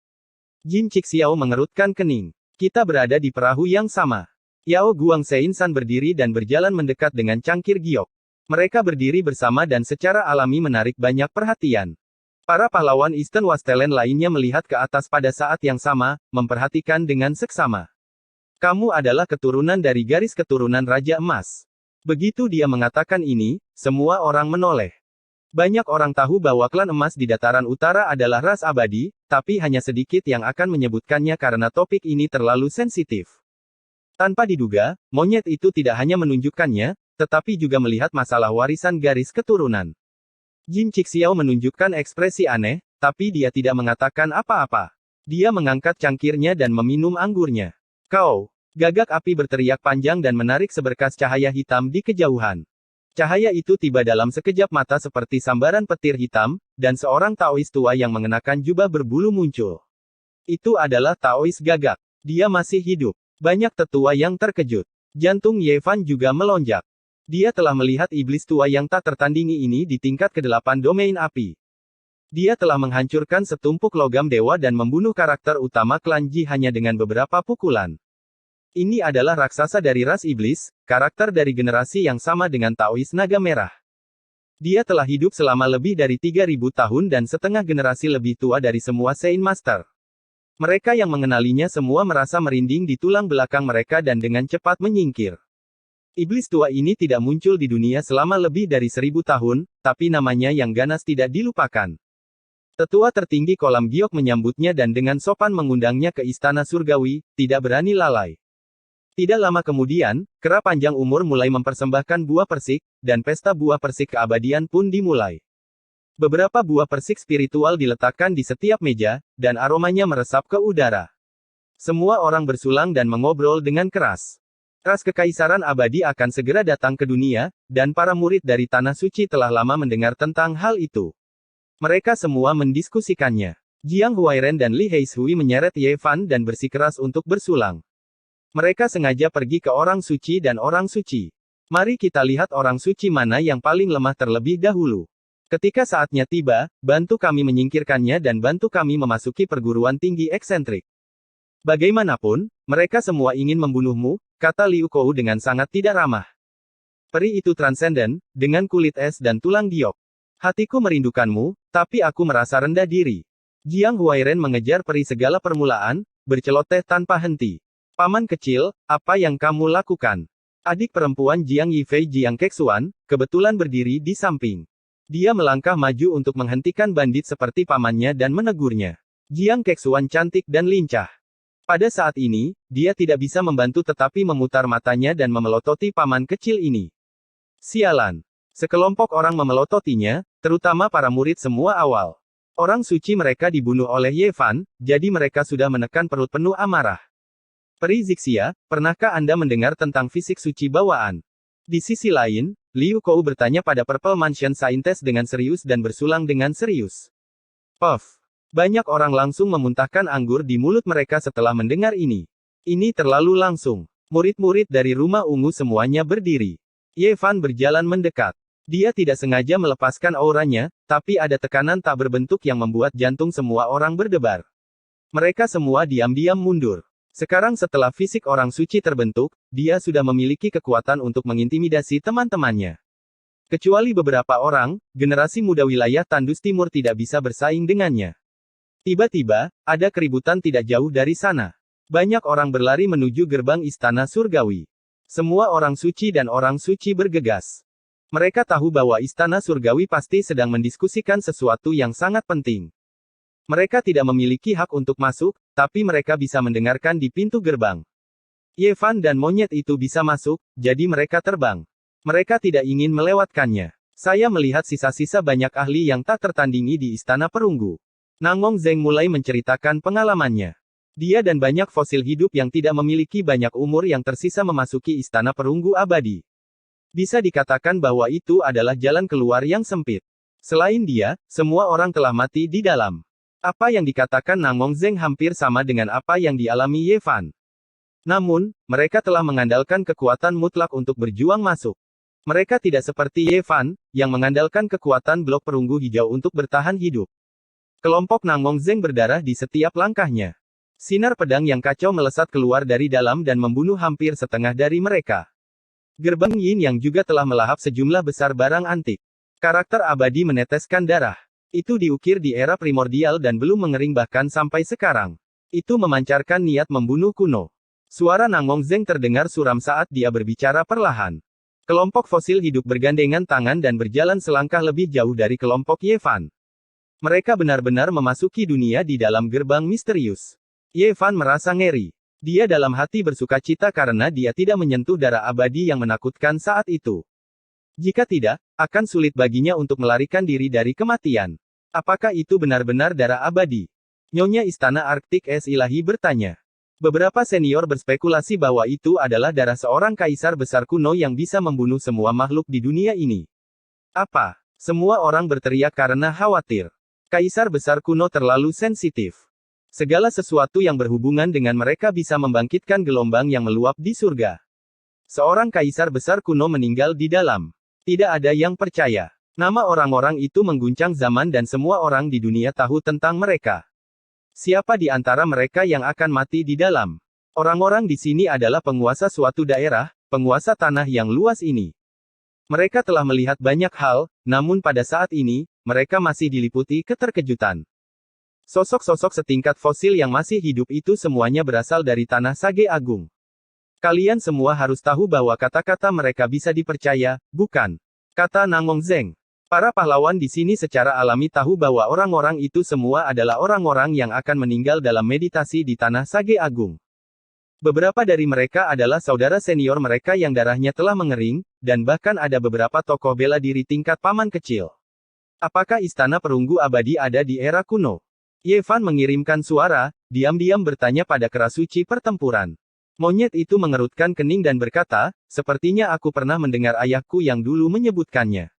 Jin Cixiao mengerutkan kening. Kita berada di perahu yang sama. Yao Guangxin San berdiri dan berjalan mendekat dengan cangkir giok. Mereka berdiri bersama dan secara alami menarik banyak perhatian. Para pahlawan Eastern Wastelen lainnya melihat ke atas pada saat yang sama, memperhatikan dengan seksama. Kamu adalah keturunan dari garis keturunan Raja Emas. Begitu dia mengatakan ini, semua orang menoleh. Banyak orang tahu bahwa klan emas di dataran utara adalah ras abadi, tapi hanya sedikit yang akan menyebutkannya karena topik ini terlalu sensitif. Tanpa diduga, monyet itu tidak hanya menunjukkannya, tetapi juga melihat masalah warisan garis keturunan. Jin Cixiao menunjukkan ekspresi aneh, tapi dia tidak mengatakan apa-apa. Dia mengangkat cangkirnya dan meminum anggurnya. Kau! Gagak api berteriak panjang dan menarik seberkas cahaya hitam di kejauhan. Cahaya itu tiba dalam sekejap mata seperti sambaran petir hitam, dan seorang Taois tua yang mengenakan jubah berbulu muncul. Itu adalah Taois Gagak. Dia masih hidup. Banyak tetua yang terkejut. Jantung Ye Fan juga melonjak. Dia telah melihat iblis tua yang tak tertandingi ini di tingkat ke-8 domain api. Dia telah menghancurkan setumpuk logam dewa dan membunuh karakter utama klan Ji hanya dengan beberapa pukulan. Ini adalah raksasa dari ras iblis, karakter dari generasi yang sama dengan Taois Naga Merah. Dia telah hidup selama lebih dari 3.000 tahun dan setengah generasi lebih tua dari semua Sein Master. Mereka yang mengenalinya semua merasa merinding di tulang belakang mereka dan dengan cepat menyingkir. Iblis tua ini tidak muncul di dunia selama lebih dari 1.000 tahun, tapi namanya yang ganas tidak dilupakan. Tetua tertinggi kolam giok menyambutnya dan dengan sopan mengundangnya ke istana surgawi, tidak berani lalai. Tidak lama kemudian, kera panjang umur mulai mempersembahkan buah persik, dan pesta buah persik keabadian pun dimulai. Beberapa buah persik spiritual diletakkan di setiap meja, dan aromanya meresap ke udara. Semua orang bersulang dan mengobrol dengan keras. Ras kekaisaran abadi akan segera datang ke dunia, dan para murid dari Tanah Suci telah lama mendengar tentang hal itu. Mereka semua mendiskusikannya. Jiang Huairen dan Li Heishui menyeret Ye Fan dan bersikeras untuk bersulang. Mereka sengaja pergi ke orang suci dan orang suci. Mari kita lihat orang suci mana yang paling lemah terlebih dahulu. Ketika saatnya tiba, bantu kami menyingkirkannya dan bantu kami memasuki perguruan tinggi eksentrik. Bagaimanapun, mereka semua ingin membunuhmu, kata Liu Kou dengan sangat tidak ramah. Peri itu transenden, dengan kulit es dan tulang giok. Hatiku merindukanmu, tapi aku merasa rendah diri. Jiang Huairen mengejar peri segala permulaan, berceloteh tanpa henti. Paman kecil, apa yang kamu lakukan? Adik perempuan Jiang Yifei Jiang Kexuan, kebetulan berdiri di samping. Dia melangkah maju untuk menghentikan bandit seperti pamannya dan menegurnya. Jiang Kexuan cantik dan lincah. Pada saat ini, dia tidak bisa membantu tetapi memutar matanya dan memelototi paman kecil ini. Sialan. Sekelompok orang memelototinya, terutama para murid semua awal. Orang suci mereka dibunuh oleh Ye Fan, jadi mereka sudah menekan perut penuh amarah. Peri Zixia, pernahkah Anda mendengar tentang fisik suci bawaan? Di sisi lain, Liu Kou bertanya pada Purple Mansion Scientist dengan serius dan bersulang dengan serius. Puff. Banyak orang langsung memuntahkan anggur di mulut mereka setelah mendengar ini. Ini terlalu langsung. Murid-murid dari rumah ungu semuanya berdiri. Ye Fan berjalan mendekat. Dia tidak sengaja melepaskan auranya, tapi ada tekanan tak berbentuk yang membuat jantung semua orang berdebar. Mereka semua diam-diam mundur. Sekarang setelah fisik orang suci terbentuk, dia sudah memiliki kekuatan untuk mengintimidasi teman-temannya. Kecuali beberapa orang, generasi muda wilayah Tandus Timur tidak bisa bersaing dengannya. Tiba-tiba, ada keributan tidak jauh dari sana. Banyak orang berlari menuju gerbang istana surgawi. Semua orang suci dan orang suci bergegas. Mereka tahu bahwa istana surgawi pasti sedang mendiskusikan sesuatu yang sangat penting. Mereka tidak memiliki hak untuk masuk, tapi mereka bisa mendengarkan di pintu gerbang. Ye Fan dan monyet itu bisa masuk, jadi mereka terbang. Mereka tidak ingin melewatkannya. Saya melihat sisa-sisa banyak ahli yang tak tertandingi di istana perunggu. Nangong Zeng mulai menceritakan pengalamannya. Dia dan banyak fosil hidup yang tidak memiliki banyak umur yang tersisa memasuki istana perunggu abadi. Bisa dikatakan bahwa itu adalah jalan keluar yang sempit. Selain dia, semua orang telah mati di dalam. Apa yang dikatakan Nangong Zeng hampir sama dengan apa yang dialami Ye Fan. Namun, mereka telah mengandalkan kekuatan mutlak untuk berjuang masuk. Mereka tidak seperti Ye Fan, yang mengandalkan kekuatan blok perunggu hijau untuk bertahan hidup. Kelompok Nangong Zeng berdarah di setiap langkahnya. Sinar pedang yang kacau melesat keluar dari dalam dan membunuh hampir setengah dari mereka. Gerbang Yin yang juga telah melahap sejumlah besar barang antik. Karakter abadi meneteskan darah. Itu diukir di era primordial dan belum mengering bahkan sampai sekarang. Itu memancarkan niat membunuh kuno. Suara Nangong Zeng terdengar suram saat dia berbicara perlahan. Kelompok fosil hidup bergandengan tangan dan berjalan selangkah lebih jauh dari kelompok Ye Fan. Mereka benar-benar memasuki dunia di dalam gerbang misterius. Ye Fan merasa ngeri. Dia dalam hati bersukacita karena dia tidak menyentuh darah abadi yang menakutkan saat itu. Jika tidak, akan sulit baginya untuk melarikan diri dari kematian. Apakah itu benar-benar darah abadi? Nyonya Istana Arktik Es Ilahi bertanya. Beberapa senior berspekulasi bahwa itu adalah darah seorang kaisar besar kuno yang bisa membunuh semua makhluk di dunia ini. Apa? Semua orang berteriak karena khawatir. Kaisar besar kuno terlalu sensitif. Segala sesuatu yang berhubungan dengan mereka bisa membangkitkan gelombang yang meluap di surga. Seorang kaisar besar kuno meninggal di dalam. Tidak ada yang percaya. Nama orang-orang itu mengguncang zaman dan semua orang di dunia tahu tentang mereka. Siapa di antara mereka yang akan mati di dalam? Orang-orang di sini adalah penguasa suatu daerah, penguasa tanah yang luas ini. Mereka telah melihat banyak hal, namun pada saat ini, mereka masih diliputi keterkejutan. Sosok-sosok setingkat fosil yang masih hidup itu semuanya berasal dari Tanah Sage Agung. Kalian semua harus tahu bahwa kata-kata mereka bisa dipercaya, bukan? Kata Nangong Zeng. Para pahlawan di sini secara alami tahu bahwa orang-orang itu semua adalah orang-orang yang akan meninggal dalam meditasi di Tanah Sage Agung. Beberapa dari mereka adalah saudara senior mereka yang darahnya telah mengering, dan bahkan ada beberapa tokoh bela diri tingkat paman kecil. Apakah Istana Perunggu Abadi ada di era kuno? Ye Fan mengirimkan suara, diam-diam bertanya pada kerasuci pertempuran. Monyet itu mengerutkan kening dan berkata, sepertinya aku pernah mendengar ayahku yang dulu menyebutkannya.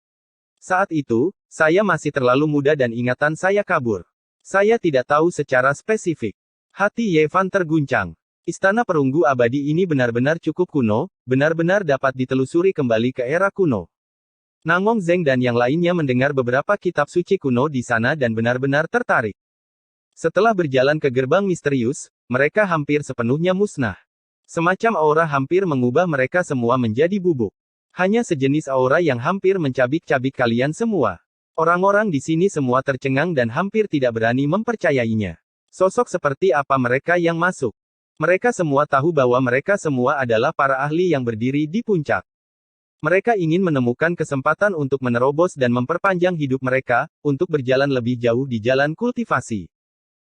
Saat itu, saya masih terlalu muda dan ingatan saya kabur. Saya tidak tahu secara spesifik. Hati Ye Fan terguncang. Istana Perunggu Abadi ini benar-benar cukup kuno, benar-benar dapat ditelusuri kembali ke era kuno. Nangong Zeng dan yang lainnya mendengar beberapa kitab suci kuno di sana dan benar-benar tertarik. Setelah berjalan ke gerbang misterius, mereka hampir sepenuhnya musnah. Semacam aura hampir mengubah mereka semua menjadi bubuk. Hanya sejenis aura yang hampir mencabik-cabik kalian semua. Orang-orang di sini semua tercengang dan hampir tidak berani mempercayainya. Sosok seperti apa mereka yang masuk? Mereka semua tahu bahwa mereka semua adalah para ahli yang berdiri di puncak. Mereka ingin menemukan kesempatan untuk menerobos dan memperpanjang hidup mereka, untuk berjalan lebih jauh di jalan kultivasi.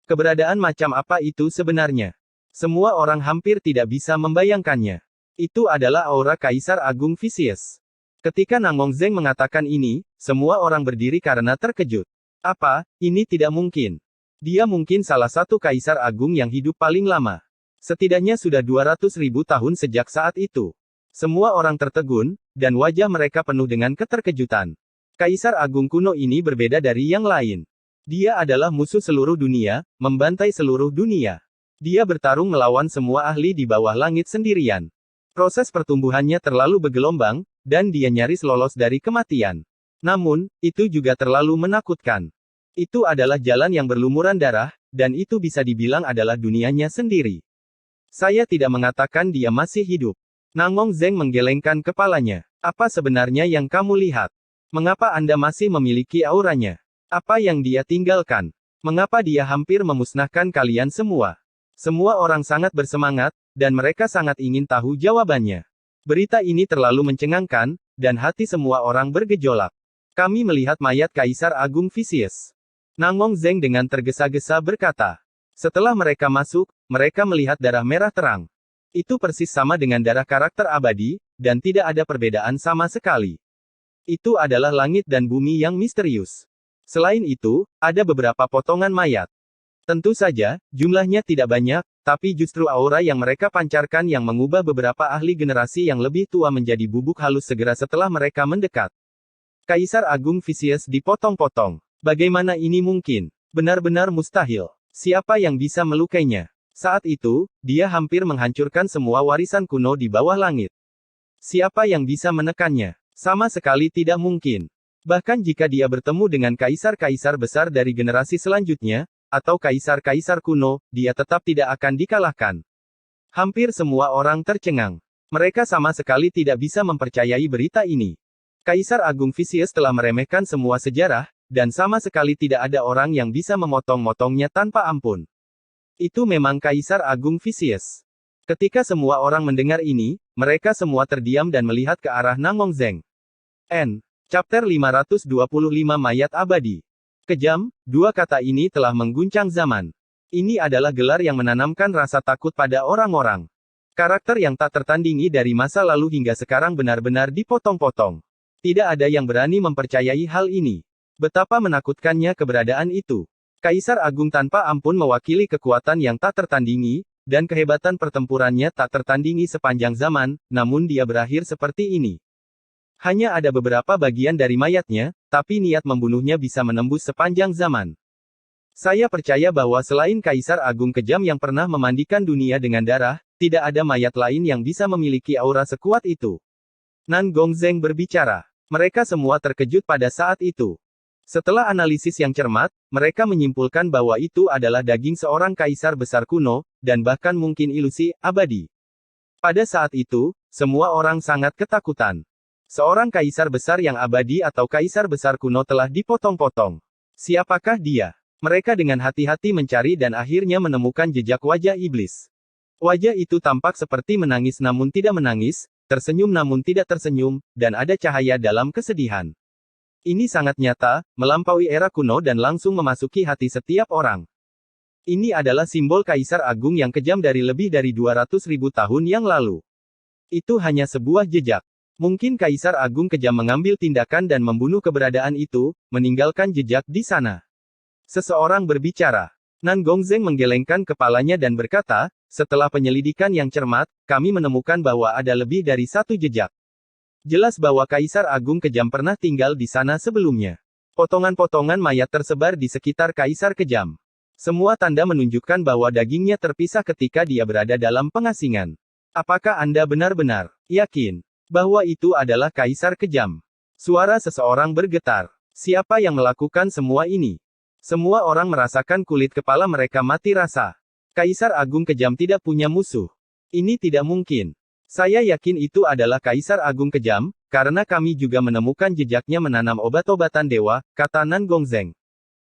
Keberadaan macam apa itu sebenarnya? Semua orang hampir tidak bisa membayangkannya. Itu adalah aura Kaisar Agung Vicious. Ketika Nangong Zeng mengatakan ini, semua orang berdiri karena terkejut. Apa, ini tidak mungkin. Dia mungkin salah satu Kaisar Agung yang hidup paling lama. Setidaknya sudah 200.000 tahun sejak saat itu. Semua orang tertegun, dan wajah mereka penuh dengan keterkejutan. Kaisar Agung kuno ini berbeda dari yang lain. Dia adalah musuh seluruh dunia, membantai seluruh dunia. Dia bertarung melawan semua ahli di bawah langit sendirian. Proses pertumbuhannya terlalu bergelombang, dan dia nyaris lolos dari kematian. Namun, itu juga terlalu menakutkan. Itu adalah jalan yang berlumuran darah, dan itu bisa dibilang adalah dunianya sendiri. Saya tidak mengatakan dia masih hidup. Nangong Zeng menggelengkan kepalanya. Apa sebenarnya yang kamu lihat? Mengapa Anda masih memiliki auranya? Apa yang dia tinggalkan? Mengapa dia hampir memusnahkan kalian semua? Semua orang sangat bersemangat, dan mereka sangat ingin tahu jawabannya. Berita ini terlalu mencengangkan, dan hati semua orang bergejolak. Kami melihat mayat Kaisar Agung Vicious. Nangong Zeng dengan tergesa-gesa berkata. Setelah mereka masuk, mereka melihat darah merah terang. Itu persis sama dengan darah karakter abadi, dan tidak ada perbedaan sama sekali. Itu adalah langit dan bumi yang misterius. Selain itu, ada beberapa potongan mayat. Tentu saja, jumlahnya tidak banyak, tapi justru aura yang mereka pancarkan yang mengubah beberapa ahli generasi yang lebih tua menjadi bubuk halus segera setelah mereka mendekat. Kaisar Agung Vicious dipotong-potong. Bagaimana ini mungkin? Benar-benar mustahil. Siapa yang bisa melukainya? Saat itu, dia hampir menghancurkan semua warisan kuno di bawah langit. Siapa yang bisa menekannya? Sama sekali tidak mungkin. Bahkan jika dia bertemu dengan kaisar-kaisar besar dari generasi selanjutnya, atau kaisar-kaisar kuno, dia tetap tidak akan dikalahkan. Hampir semua orang tercengang. Mereka sama sekali tidak bisa mempercayai berita ini. Kaisar Agung Vicious telah meremehkan semua sejarah, dan sama sekali tidak ada orang yang bisa memotong-motongnya tanpa ampun. Itu memang Kaisar Agung Vicious. Ketika semua orang mendengar ini, mereka semua terdiam dan melihat ke arah Nangong Zeng. Chapter 525 Mayat Abadi. Kejam, dua kata ini telah mengguncang zaman. Ini adalah gelar yang menanamkan rasa takut pada orang-orang. Karakter yang tak tertandingi dari masa lalu hingga sekarang benar-benar dipotong-potong. Tidak ada yang berani mempercayai hal ini. Betapa menakutkannya keberadaan itu. Kaisar Agung tanpa ampun mewakili kekuatan yang tak tertandingi, dan kehebatan pertempurannya tak tertandingi sepanjang zaman, namun dia berakhir seperti ini. Hanya ada beberapa bagian dari mayatnya, tapi niat membunuhnya bisa menembus sepanjang zaman. Saya percaya bahwa selain Kaisar Agung kejam yang pernah memandikan dunia dengan darah, tidak ada mayat lain yang bisa memiliki aura sekuat itu. Nan Gongzeng berbicara. Mereka semua terkejut pada saat itu. Setelah analisis yang cermat, mereka menyimpulkan bahwa itu adalah daging seorang kaisar besar kuno, dan bahkan mungkin ilusi abadi. Pada saat itu, semua orang sangat ketakutan. Seorang kaisar besar yang abadi atau kaisar besar kuno telah dipotong-potong. Siapakah dia? Mereka dengan hati-hati mencari dan akhirnya menemukan jejak wajah iblis. Wajah itu tampak seperti menangis namun tidak menangis, tersenyum namun tidak tersenyum, dan ada cahaya dalam kesedihan. Ini sangat nyata, melampaui era kuno dan langsung memasuki hati setiap orang. Ini adalah simbol Kaisar Agung yang kejam dari lebih dari 200.000 tahun yang lalu. Itu hanya sebuah jejak. Mungkin Kaisar Agung kejam mengambil tindakan dan membunuh keberadaan itu, meninggalkan jejak di sana. Seseorang berbicara. Nan Gongzeng menggelengkan kepalanya dan berkata, setelah penyelidikan yang cermat, kami menemukan bahwa ada lebih dari satu jejak. Jelas bahwa Kaisar Agung kejam pernah tinggal di sana sebelumnya. Potongan-potongan mayat tersebar di sekitar Kaisar kejam. Semua tanda menunjukkan bahwa dagingnya terpisah ketika dia berada dalam pengasingan. Apakah Anda benar-benar yakin bahwa itu adalah Kaisar kejam? Suara seseorang bergetar. Siapa yang melakukan semua ini? Semua orang merasakan kulit kepala mereka mati rasa. Kaisar Agung kejam tidak punya musuh. Ini tidak mungkin. Saya yakin itu adalah Kaisar Agung kejam, karena kami juga menemukan jejaknya menanam obat-obatan dewa, kata Nan Gongzeng.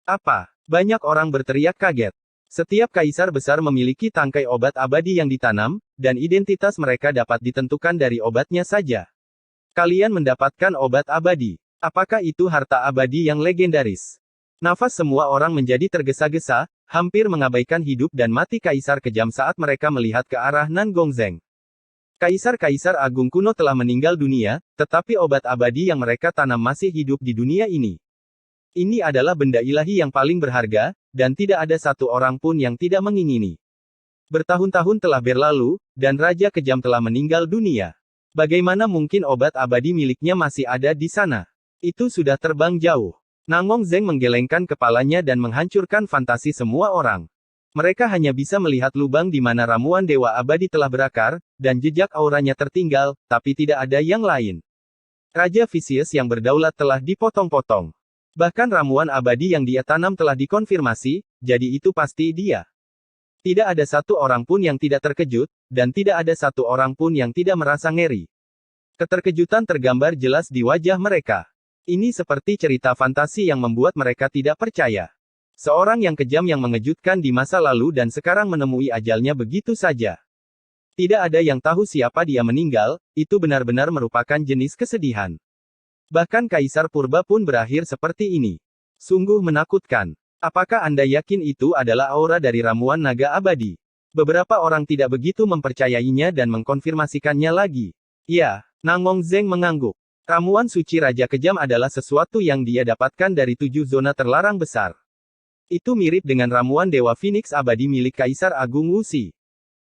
Apa? Banyak orang berteriak kaget. Setiap kaisar besar memiliki tangkai obat abadi yang ditanam, dan identitas mereka dapat ditentukan dari obatnya saja. Kalian mendapatkan obat abadi. Apakah itu harta abadi yang legendaris? Nafas semua orang menjadi tergesa-gesa, hampir mengabaikan hidup dan mati Kaisar kejam saat mereka melihat ke arah Nan Gongzeng. Kaisar-kaisar agung kuno telah meninggal dunia, tetapi obat abadi yang mereka tanam masih hidup di dunia ini. Ini adalah benda ilahi yang paling berharga, dan tidak ada satu orang pun yang tidak mengingini. Bertahun-tahun telah berlalu, dan Raja Kejam telah meninggal dunia. Bagaimana mungkin obat abadi miliknya masih ada di sana? Itu sudah terbang jauh. Nangong Zeng menggelengkan kepalanya dan menghancurkan fantasi semua orang. Mereka hanya bisa melihat lubang di mana ramuan dewa abadi telah berakar, dan jejak auranya tertinggal, tapi tidak ada yang lain. Raja Vicious yang berdaulat telah dipotong-potong. Bahkan ramuan abadi yang dia tanam telah dikonfirmasi, jadi itu pasti dia. Tidak ada satu orang pun yang tidak terkejut, dan tidak ada satu orang pun yang tidak merasa ngeri. Keterkejutan tergambar jelas di wajah mereka. Ini seperti cerita fantasi yang membuat mereka tidak percaya. Seorang yang kejam yang mengejutkan di masa lalu dan sekarang menemui ajalnya begitu saja. Tidak ada yang tahu siapa dia meninggal, itu benar-benar merupakan jenis kesedihan. Bahkan Kaisar Purba pun berakhir seperti ini. Sungguh menakutkan. Apakah Anda yakin itu adalah aura dari ramuan naga abadi? Beberapa orang tidak begitu mempercayainya dan mengkonfirmasikannya lagi. Ya, Nangong Zeng mengangguk. Ramuan suci Raja Kejam adalah sesuatu yang dia dapatkan dari 7 zona terlarang besar. Itu mirip dengan ramuan Dewa Phoenix abadi milik Kaisar Agung Wuxi.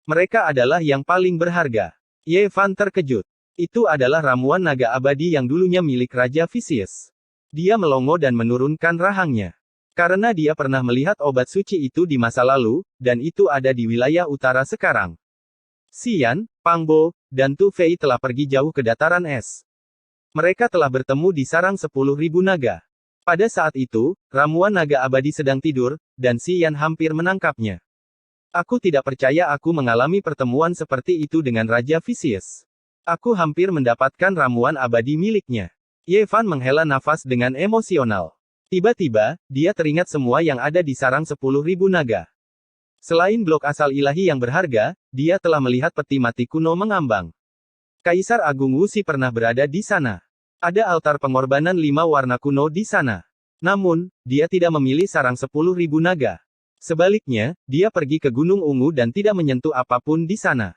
Mereka adalah yang paling berharga. Ye Fan terkejut. Itu adalah ramuan naga abadi yang dulunya milik Raja Vicious. Dia melongo dan menurunkan rahangnya. Karena dia pernah melihat obat suci itu di masa lalu, dan itu ada di wilayah utara sekarang. Xian, Pangbo, dan Tu Fei telah pergi jauh ke dataran es. Mereka telah bertemu di sarang 10.000 naga. Pada saat itu, ramuan naga abadi sedang tidur, dan Xian hampir menangkapnya. Aku tidak percaya aku mengalami pertemuan seperti itu dengan Raja Vicious. Aku hampir mendapatkan ramuan abadi miliknya. Ye Fan menghela nafas dengan emosional. Tiba-tiba, dia teringat semua yang ada di sarang 10.000 naga. Selain blok asal ilahi yang berharga, dia telah melihat peti mati kuno mengambang. Kaisar Agung Wuxi pernah berada di sana. Ada altar pengorbanan 5 warna kuno di sana. Namun, dia tidak memilih sarang 10.000 naga. Sebaliknya, dia pergi ke Gunung Ungu dan tidak menyentuh apapun di sana.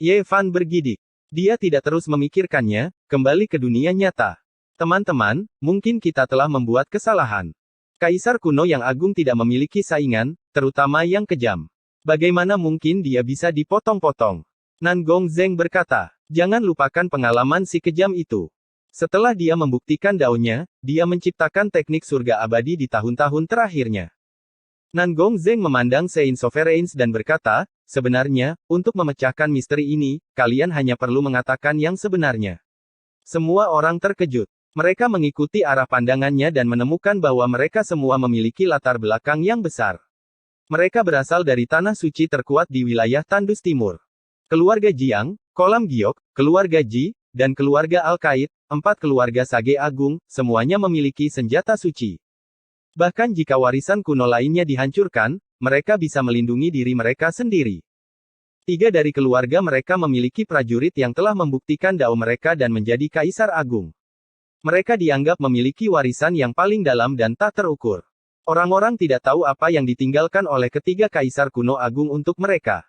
Ye Fan bergidik. Dia tidak terus memikirkannya, kembali ke dunia nyata. Teman-teman, mungkin kita telah membuat kesalahan. Kaisar kuno yang agung tidak memiliki saingan, terutama yang kejam. Bagaimana mungkin dia bisa dipotong-potong? Nan Gongzheng berkata, jangan lupakan pengalaman si kejam itu. Setelah dia membuktikan daunnya, dia menciptakan teknik surga abadi di tahun-tahun terakhirnya. Nan Gongzheng memandang Saint Sovereigns dan berkata, sebenarnya, untuk memecahkan misteri ini, kalian hanya perlu mengatakan yang sebenarnya. Semua orang terkejut. Mereka mengikuti arah pandangannya dan menemukan bahwa mereka semua memiliki latar belakang yang besar. Mereka berasal dari tanah suci terkuat di wilayah Tandus Timur. Keluarga Jiang, Kolam Giok, keluarga Ji, dan keluarga Al-Qaid, 4 keluarga Sage Agung, semuanya memiliki senjata suci. Bahkan jika warisan kuno lainnya dihancurkan, mereka bisa melindungi diri mereka sendiri. 3 dari keluarga mereka memiliki prajurit yang telah membuktikan dao mereka dan menjadi Kaisar Agung. Mereka dianggap memiliki warisan yang paling dalam dan tak terukur. Orang-orang tidak tahu apa yang ditinggalkan oleh ketiga Kaisar kuno Agung untuk mereka.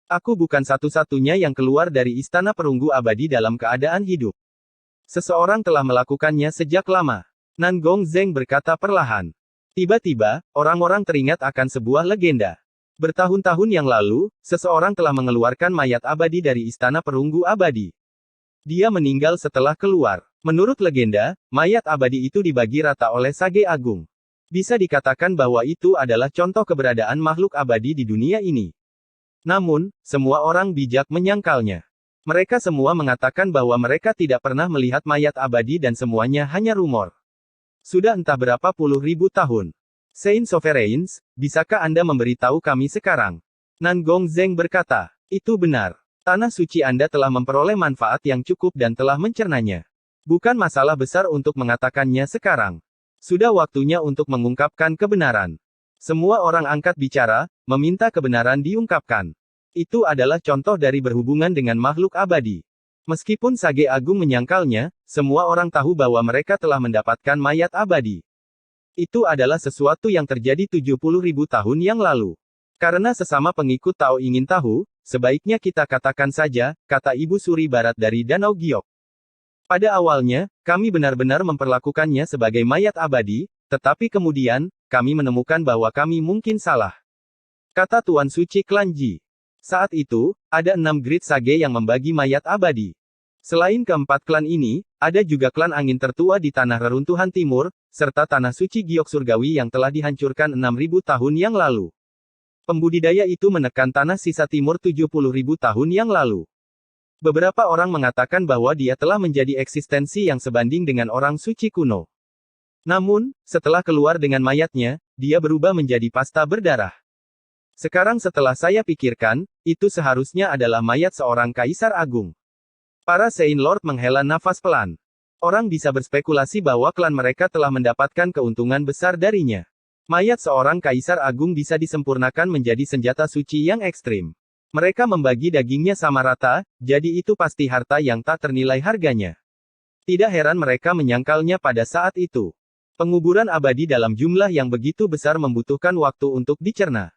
Aku bukan satu-satunya yang keluar dari Istana Perunggu Abadi dalam keadaan hidup. Seseorang telah melakukannya sejak lama. Nan Gongzheng berkata perlahan. Tiba-tiba, orang-orang teringat akan sebuah legenda. Bertahun-tahun yang lalu, seseorang telah mengeluarkan mayat abadi dari Istana Perunggu Abadi. Dia meninggal setelah keluar. Menurut legenda, mayat abadi itu dibagi rata oleh Sage Agung. Bisa dikatakan bahwa itu adalah contoh keberadaan makhluk abadi di dunia ini. Namun, semua orang bijak menyangkalnya. Mereka semua mengatakan bahwa mereka tidak pernah melihat mayat abadi dan semuanya hanya rumor. Sudah entah berapa puluh ribu tahun. Saint Sovereigns, bisakah Anda memberitahu kami sekarang? Nan Gongzheng berkata, itu benar. Tanah suci Anda telah memperoleh manfaat yang cukup dan telah mencernanya. Bukan masalah besar untuk mengatakannya sekarang. Sudah waktunya untuk mengungkapkan kebenaran. Semua orang angkat bicara, meminta kebenaran diungkapkan. Itu adalah contoh dari berhubungan dengan makhluk abadi. Meskipun Sage Agung menyangkalnya, semua orang tahu bahwa mereka telah mendapatkan mayat abadi. Itu adalah sesuatu yang terjadi 70.000 tahun yang lalu. Karena sesama pengikut Tao ingin tahu, sebaiknya kita katakan saja, kata Ibu Suri Barat dari Danau Giok. Pada awalnya, kami benar-benar memperlakukannya sebagai mayat abadi, tetapi kemudian, kami menemukan bahwa kami mungkin salah. Kata Tuan Suci Klan Ji. Saat itu, ada 6 Great Sage yang membagi mayat abadi. Selain keempat klan ini, ada juga klan angin tertua di tanah reruntuhan timur, serta tanah suci Giok Surgawi yang telah dihancurkan 6.000 tahun yang lalu. Pembudidaya itu menekan tanah sisa timur 70.000 tahun yang lalu. Beberapa orang mengatakan bahwa dia telah menjadi eksistensi yang sebanding dengan orang suci kuno. Namun, setelah keluar dengan mayatnya, dia berubah menjadi pasta berdarah. Sekarang setelah saya pikirkan, itu seharusnya adalah mayat seorang Kaisar Agung. Para Saint Lord menghela nafas pelan. Orang bisa berspekulasi bahwa klan mereka telah mendapatkan keuntungan besar darinya. Mayat seorang Kaisar Agung bisa disempurnakan menjadi senjata suci yang ekstrim. Mereka membagi dagingnya sama rata, jadi itu pasti harta yang tak ternilai harganya. Tidak heran mereka menyangkalnya pada saat itu. Penguburan abadi dalam jumlah yang begitu besar membutuhkan waktu untuk dicerna.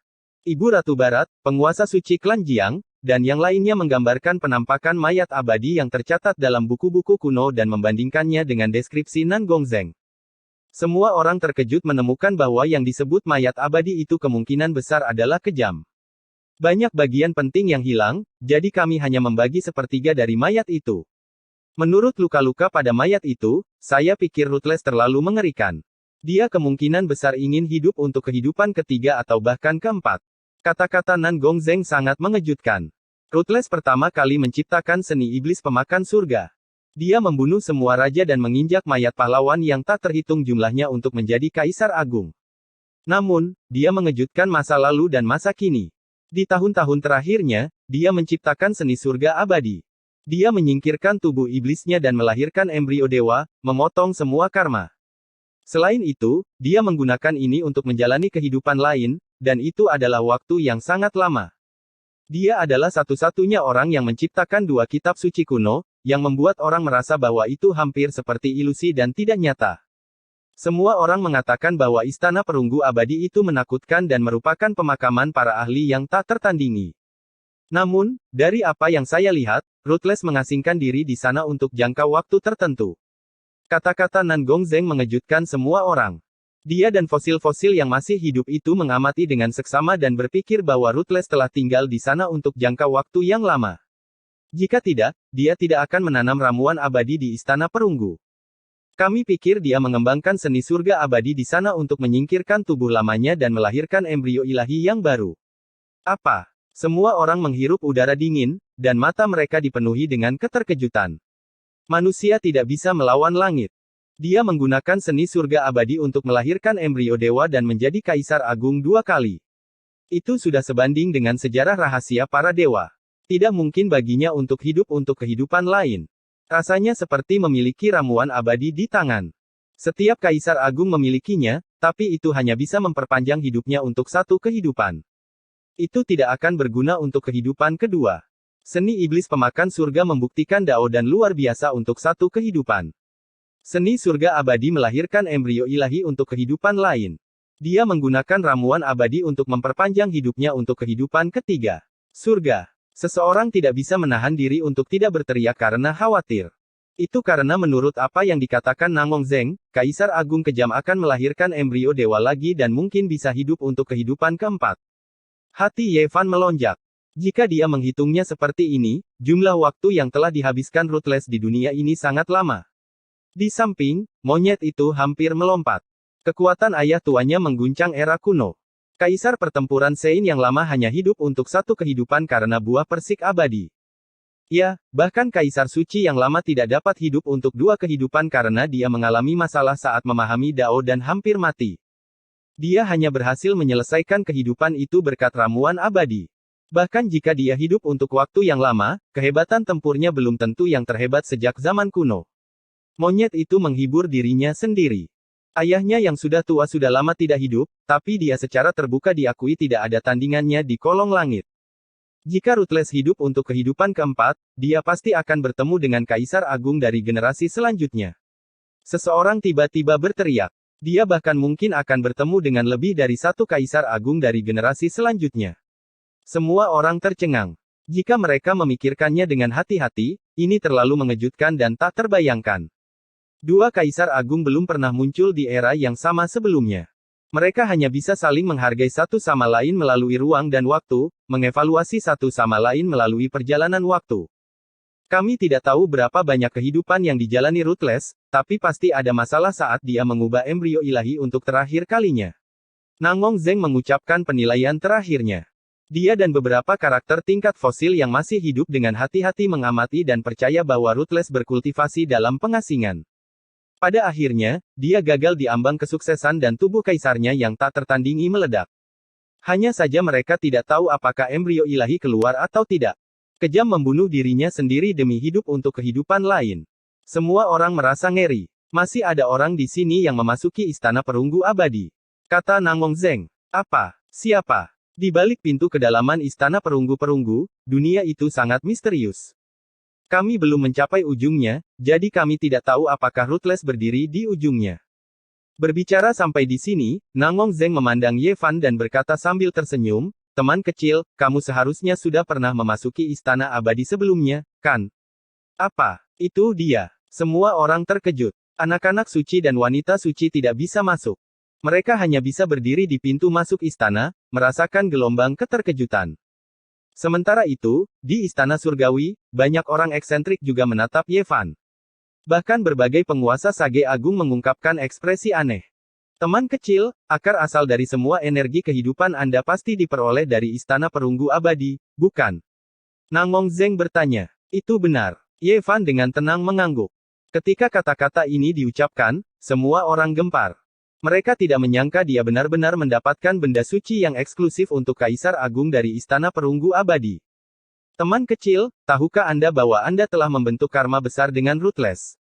Ibu Ratu Barat, penguasa suci klan Jiang, dan yang lainnya menggambarkan penampakan mayat abadi yang tercatat dalam buku-buku kuno dan membandingkannya dengan deskripsi Nan Gongzheng. Semua orang terkejut menemukan bahwa yang disebut mayat abadi itu kemungkinan besar adalah kejam. Banyak bagian penting yang hilang, jadi kami hanya membagi sepertiga dari mayat itu. Menurut luka-luka pada mayat itu, saya pikir Ruthless terlalu mengerikan. Dia kemungkinan besar ingin hidup untuk kehidupan ketiga atau bahkan keempat. Kata-kata Nan Gongzheng sangat mengejutkan. Ruthless pertama kali menciptakan seni iblis pemakan surga. Dia membunuh semua raja dan menginjak mayat pahlawan yang tak terhitung jumlahnya untuk menjadi kaisar agung. Namun, dia mengejutkan masa lalu dan masa kini. Di tahun-tahun terakhirnya, dia menciptakan seni surga abadi. Dia menyingkirkan tubuh iblisnya dan melahirkan embrio dewa, memotong semua karma. Selain itu, dia menggunakan ini untuk menjalani kehidupan lain, dan itu adalah waktu yang sangat lama. Dia adalah satu-satunya orang yang menciptakan dua kitab suci kuno, yang membuat orang merasa bahwa itu hampir seperti ilusi dan tidak nyata. Semua orang mengatakan bahwa istana perunggu abadi itu menakutkan dan merupakan pemakaman para ahli yang tak tertandingi. Namun, dari apa yang saya lihat, Ruthless mengasingkan diri di sana untuk jangka waktu tertentu. Kata-kata Nan Gongzheng mengejutkan semua orang. Dia dan fosil-fosil yang masih hidup itu mengamati dengan seksama dan berpikir bahwa Ruthless telah tinggal di sana untuk jangka waktu yang lama. Jika tidak, dia tidak akan menanam ramuan abadi di istana perunggu. Kami pikir dia mengembangkan seni surga abadi di sana untuk menyingkirkan tubuh lamanya dan melahirkan embrio ilahi yang baru. Apa? Semua orang menghirup udara dingin, dan mata mereka dipenuhi dengan keterkejutan. Manusia tidak bisa melawan langit. Dia menggunakan seni surga abadi untuk melahirkan embrio dewa dan menjadi kaisar agung dua kali. Itu sudah sebanding dengan sejarah rahasia para dewa. Tidak mungkin baginya untuk hidup untuk kehidupan lain. Rasanya seperti memiliki ramuan abadi di tangan. Setiap kaisar agung memilikinya, tapi itu hanya bisa memperpanjang hidupnya untuk satu kehidupan. Itu tidak akan berguna untuk kehidupan kedua. Seni iblis pemakan surga membuktikan Dao dan luar biasa untuk satu kehidupan. Seni surga abadi melahirkan embrio ilahi untuk kehidupan lain. Dia menggunakan ramuan abadi untuk memperpanjang hidupnya untuk kehidupan ketiga. Surga. Seseorang tidak bisa menahan diri untuk tidak berteriak karena khawatir. Itu karena menurut apa yang dikatakan Nan Gongzheng, Kaisar Agung Kejam akan melahirkan embrio dewa lagi dan mungkin bisa hidup untuk kehidupan keempat. Hati Ye Fan melonjak. Jika dia menghitungnya seperti ini, jumlah waktu yang telah dihabiskan Ruthless di dunia ini sangat lama. Di samping, monyet itu hampir melompat. Kekuatan ayah tuanya mengguncang era kuno. Kaisar pertempuran Sein yang lama hanya hidup untuk satu kehidupan karena buah persik abadi. Ya, bahkan Kaisar Suci yang lama tidak dapat hidup untuk dua kehidupan karena dia mengalami masalah saat memahami Dao dan hampir mati. Dia hanya berhasil menyelesaikan kehidupan itu berkat ramuan abadi. Bahkan jika dia hidup untuk waktu yang lama, kehebatan tempurnya belum tentu yang terhebat sejak zaman kuno. Monyet itu menghibur dirinya sendiri. Ayahnya yang sudah tua sudah lama tidak hidup, tapi dia secara terbuka diakui tidak ada tandingannya di kolong langit. Jika Ruthless hidup untuk kehidupan keempat, dia pasti akan bertemu dengan Kaisar Agung dari generasi selanjutnya. Seseorang tiba-tiba berteriak. Dia bahkan mungkin akan bertemu dengan lebih dari satu Kaisar Agung dari generasi selanjutnya. Semua orang tercengang. Jika mereka memikirkannya dengan hati-hati, ini terlalu mengejutkan dan tak terbayangkan. Dua Kaisar Agung belum pernah muncul di era yang sama sebelumnya. Mereka hanya bisa saling menghargai satu sama lain melalui ruang dan waktu, mengevaluasi satu sama lain melalui perjalanan waktu. Kami tidak tahu berapa banyak kehidupan yang dijalani Ruthless, tapi pasti ada masalah saat dia mengubah embrio ilahi untuk terakhir kalinya. Nan Gongzheng mengucapkan penilaian terakhirnya. Dia dan beberapa karakter tingkat fosil yang masih hidup dengan hati-hati mengamati dan percaya bahwa Ruthless berkultivasi dalam pengasingan. Pada akhirnya, dia gagal di ambang kesuksesan dan tubuh kaisarnya yang tak tertandingi meledak. Hanya saja mereka tidak tahu apakah embrio ilahi keluar atau tidak. Kejam membunuh dirinya sendiri demi hidup untuk kehidupan lain. Semua orang merasa ngeri. Masih ada orang di sini yang memasuki istana perunggu abadi. Kata Nan Gongzheng. Apa? Siapa? Di balik pintu kedalaman istana perunggu-perunggu, dunia itu sangat misterius. Kami belum mencapai ujungnya, jadi kami tidak tahu apakah Ruthless berdiri di ujungnya. Berbicara sampai di sini, Nan Gongzheng memandang Ye Fan dan berkata sambil tersenyum, teman kecil, kamu seharusnya sudah pernah memasuki istana abadi sebelumnya, kan? Apa? Itu dia. Semua orang terkejut. Anak-anak suci dan wanita suci tidak bisa masuk. Mereka hanya bisa berdiri di pintu masuk istana, merasakan gelombang keterkejutan. Sementara itu, di Istana Surgawi, banyak orang eksentrik juga menatap Ye Fan. Bahkan berbagai penguasa Sage Agung mengungkapkan ekspresi aneh. Teman kecil, akar asal dari semua energi kehidupan Anda pasti diperoleh dari Istana Perunggu Abadi, bukan? Nangong Zeng bertanya. Itu benar. Ye Fan dengan tenang mengangguk. Ketika kata-kata ini diucapkan, semua orang gempar. Mereka tidak menyangka dia benar-benar mendapatkan benda suci yang eksklusif untuk Kaisar Agung dari Istana Perunggu Abadi. Teman kecil, tahukah Anda bahwa Anda telah membentuk karma besar dengan Ruthless?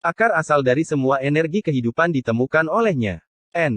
Akar asal dari semua energi kehidupan ditemukan olehnya. N.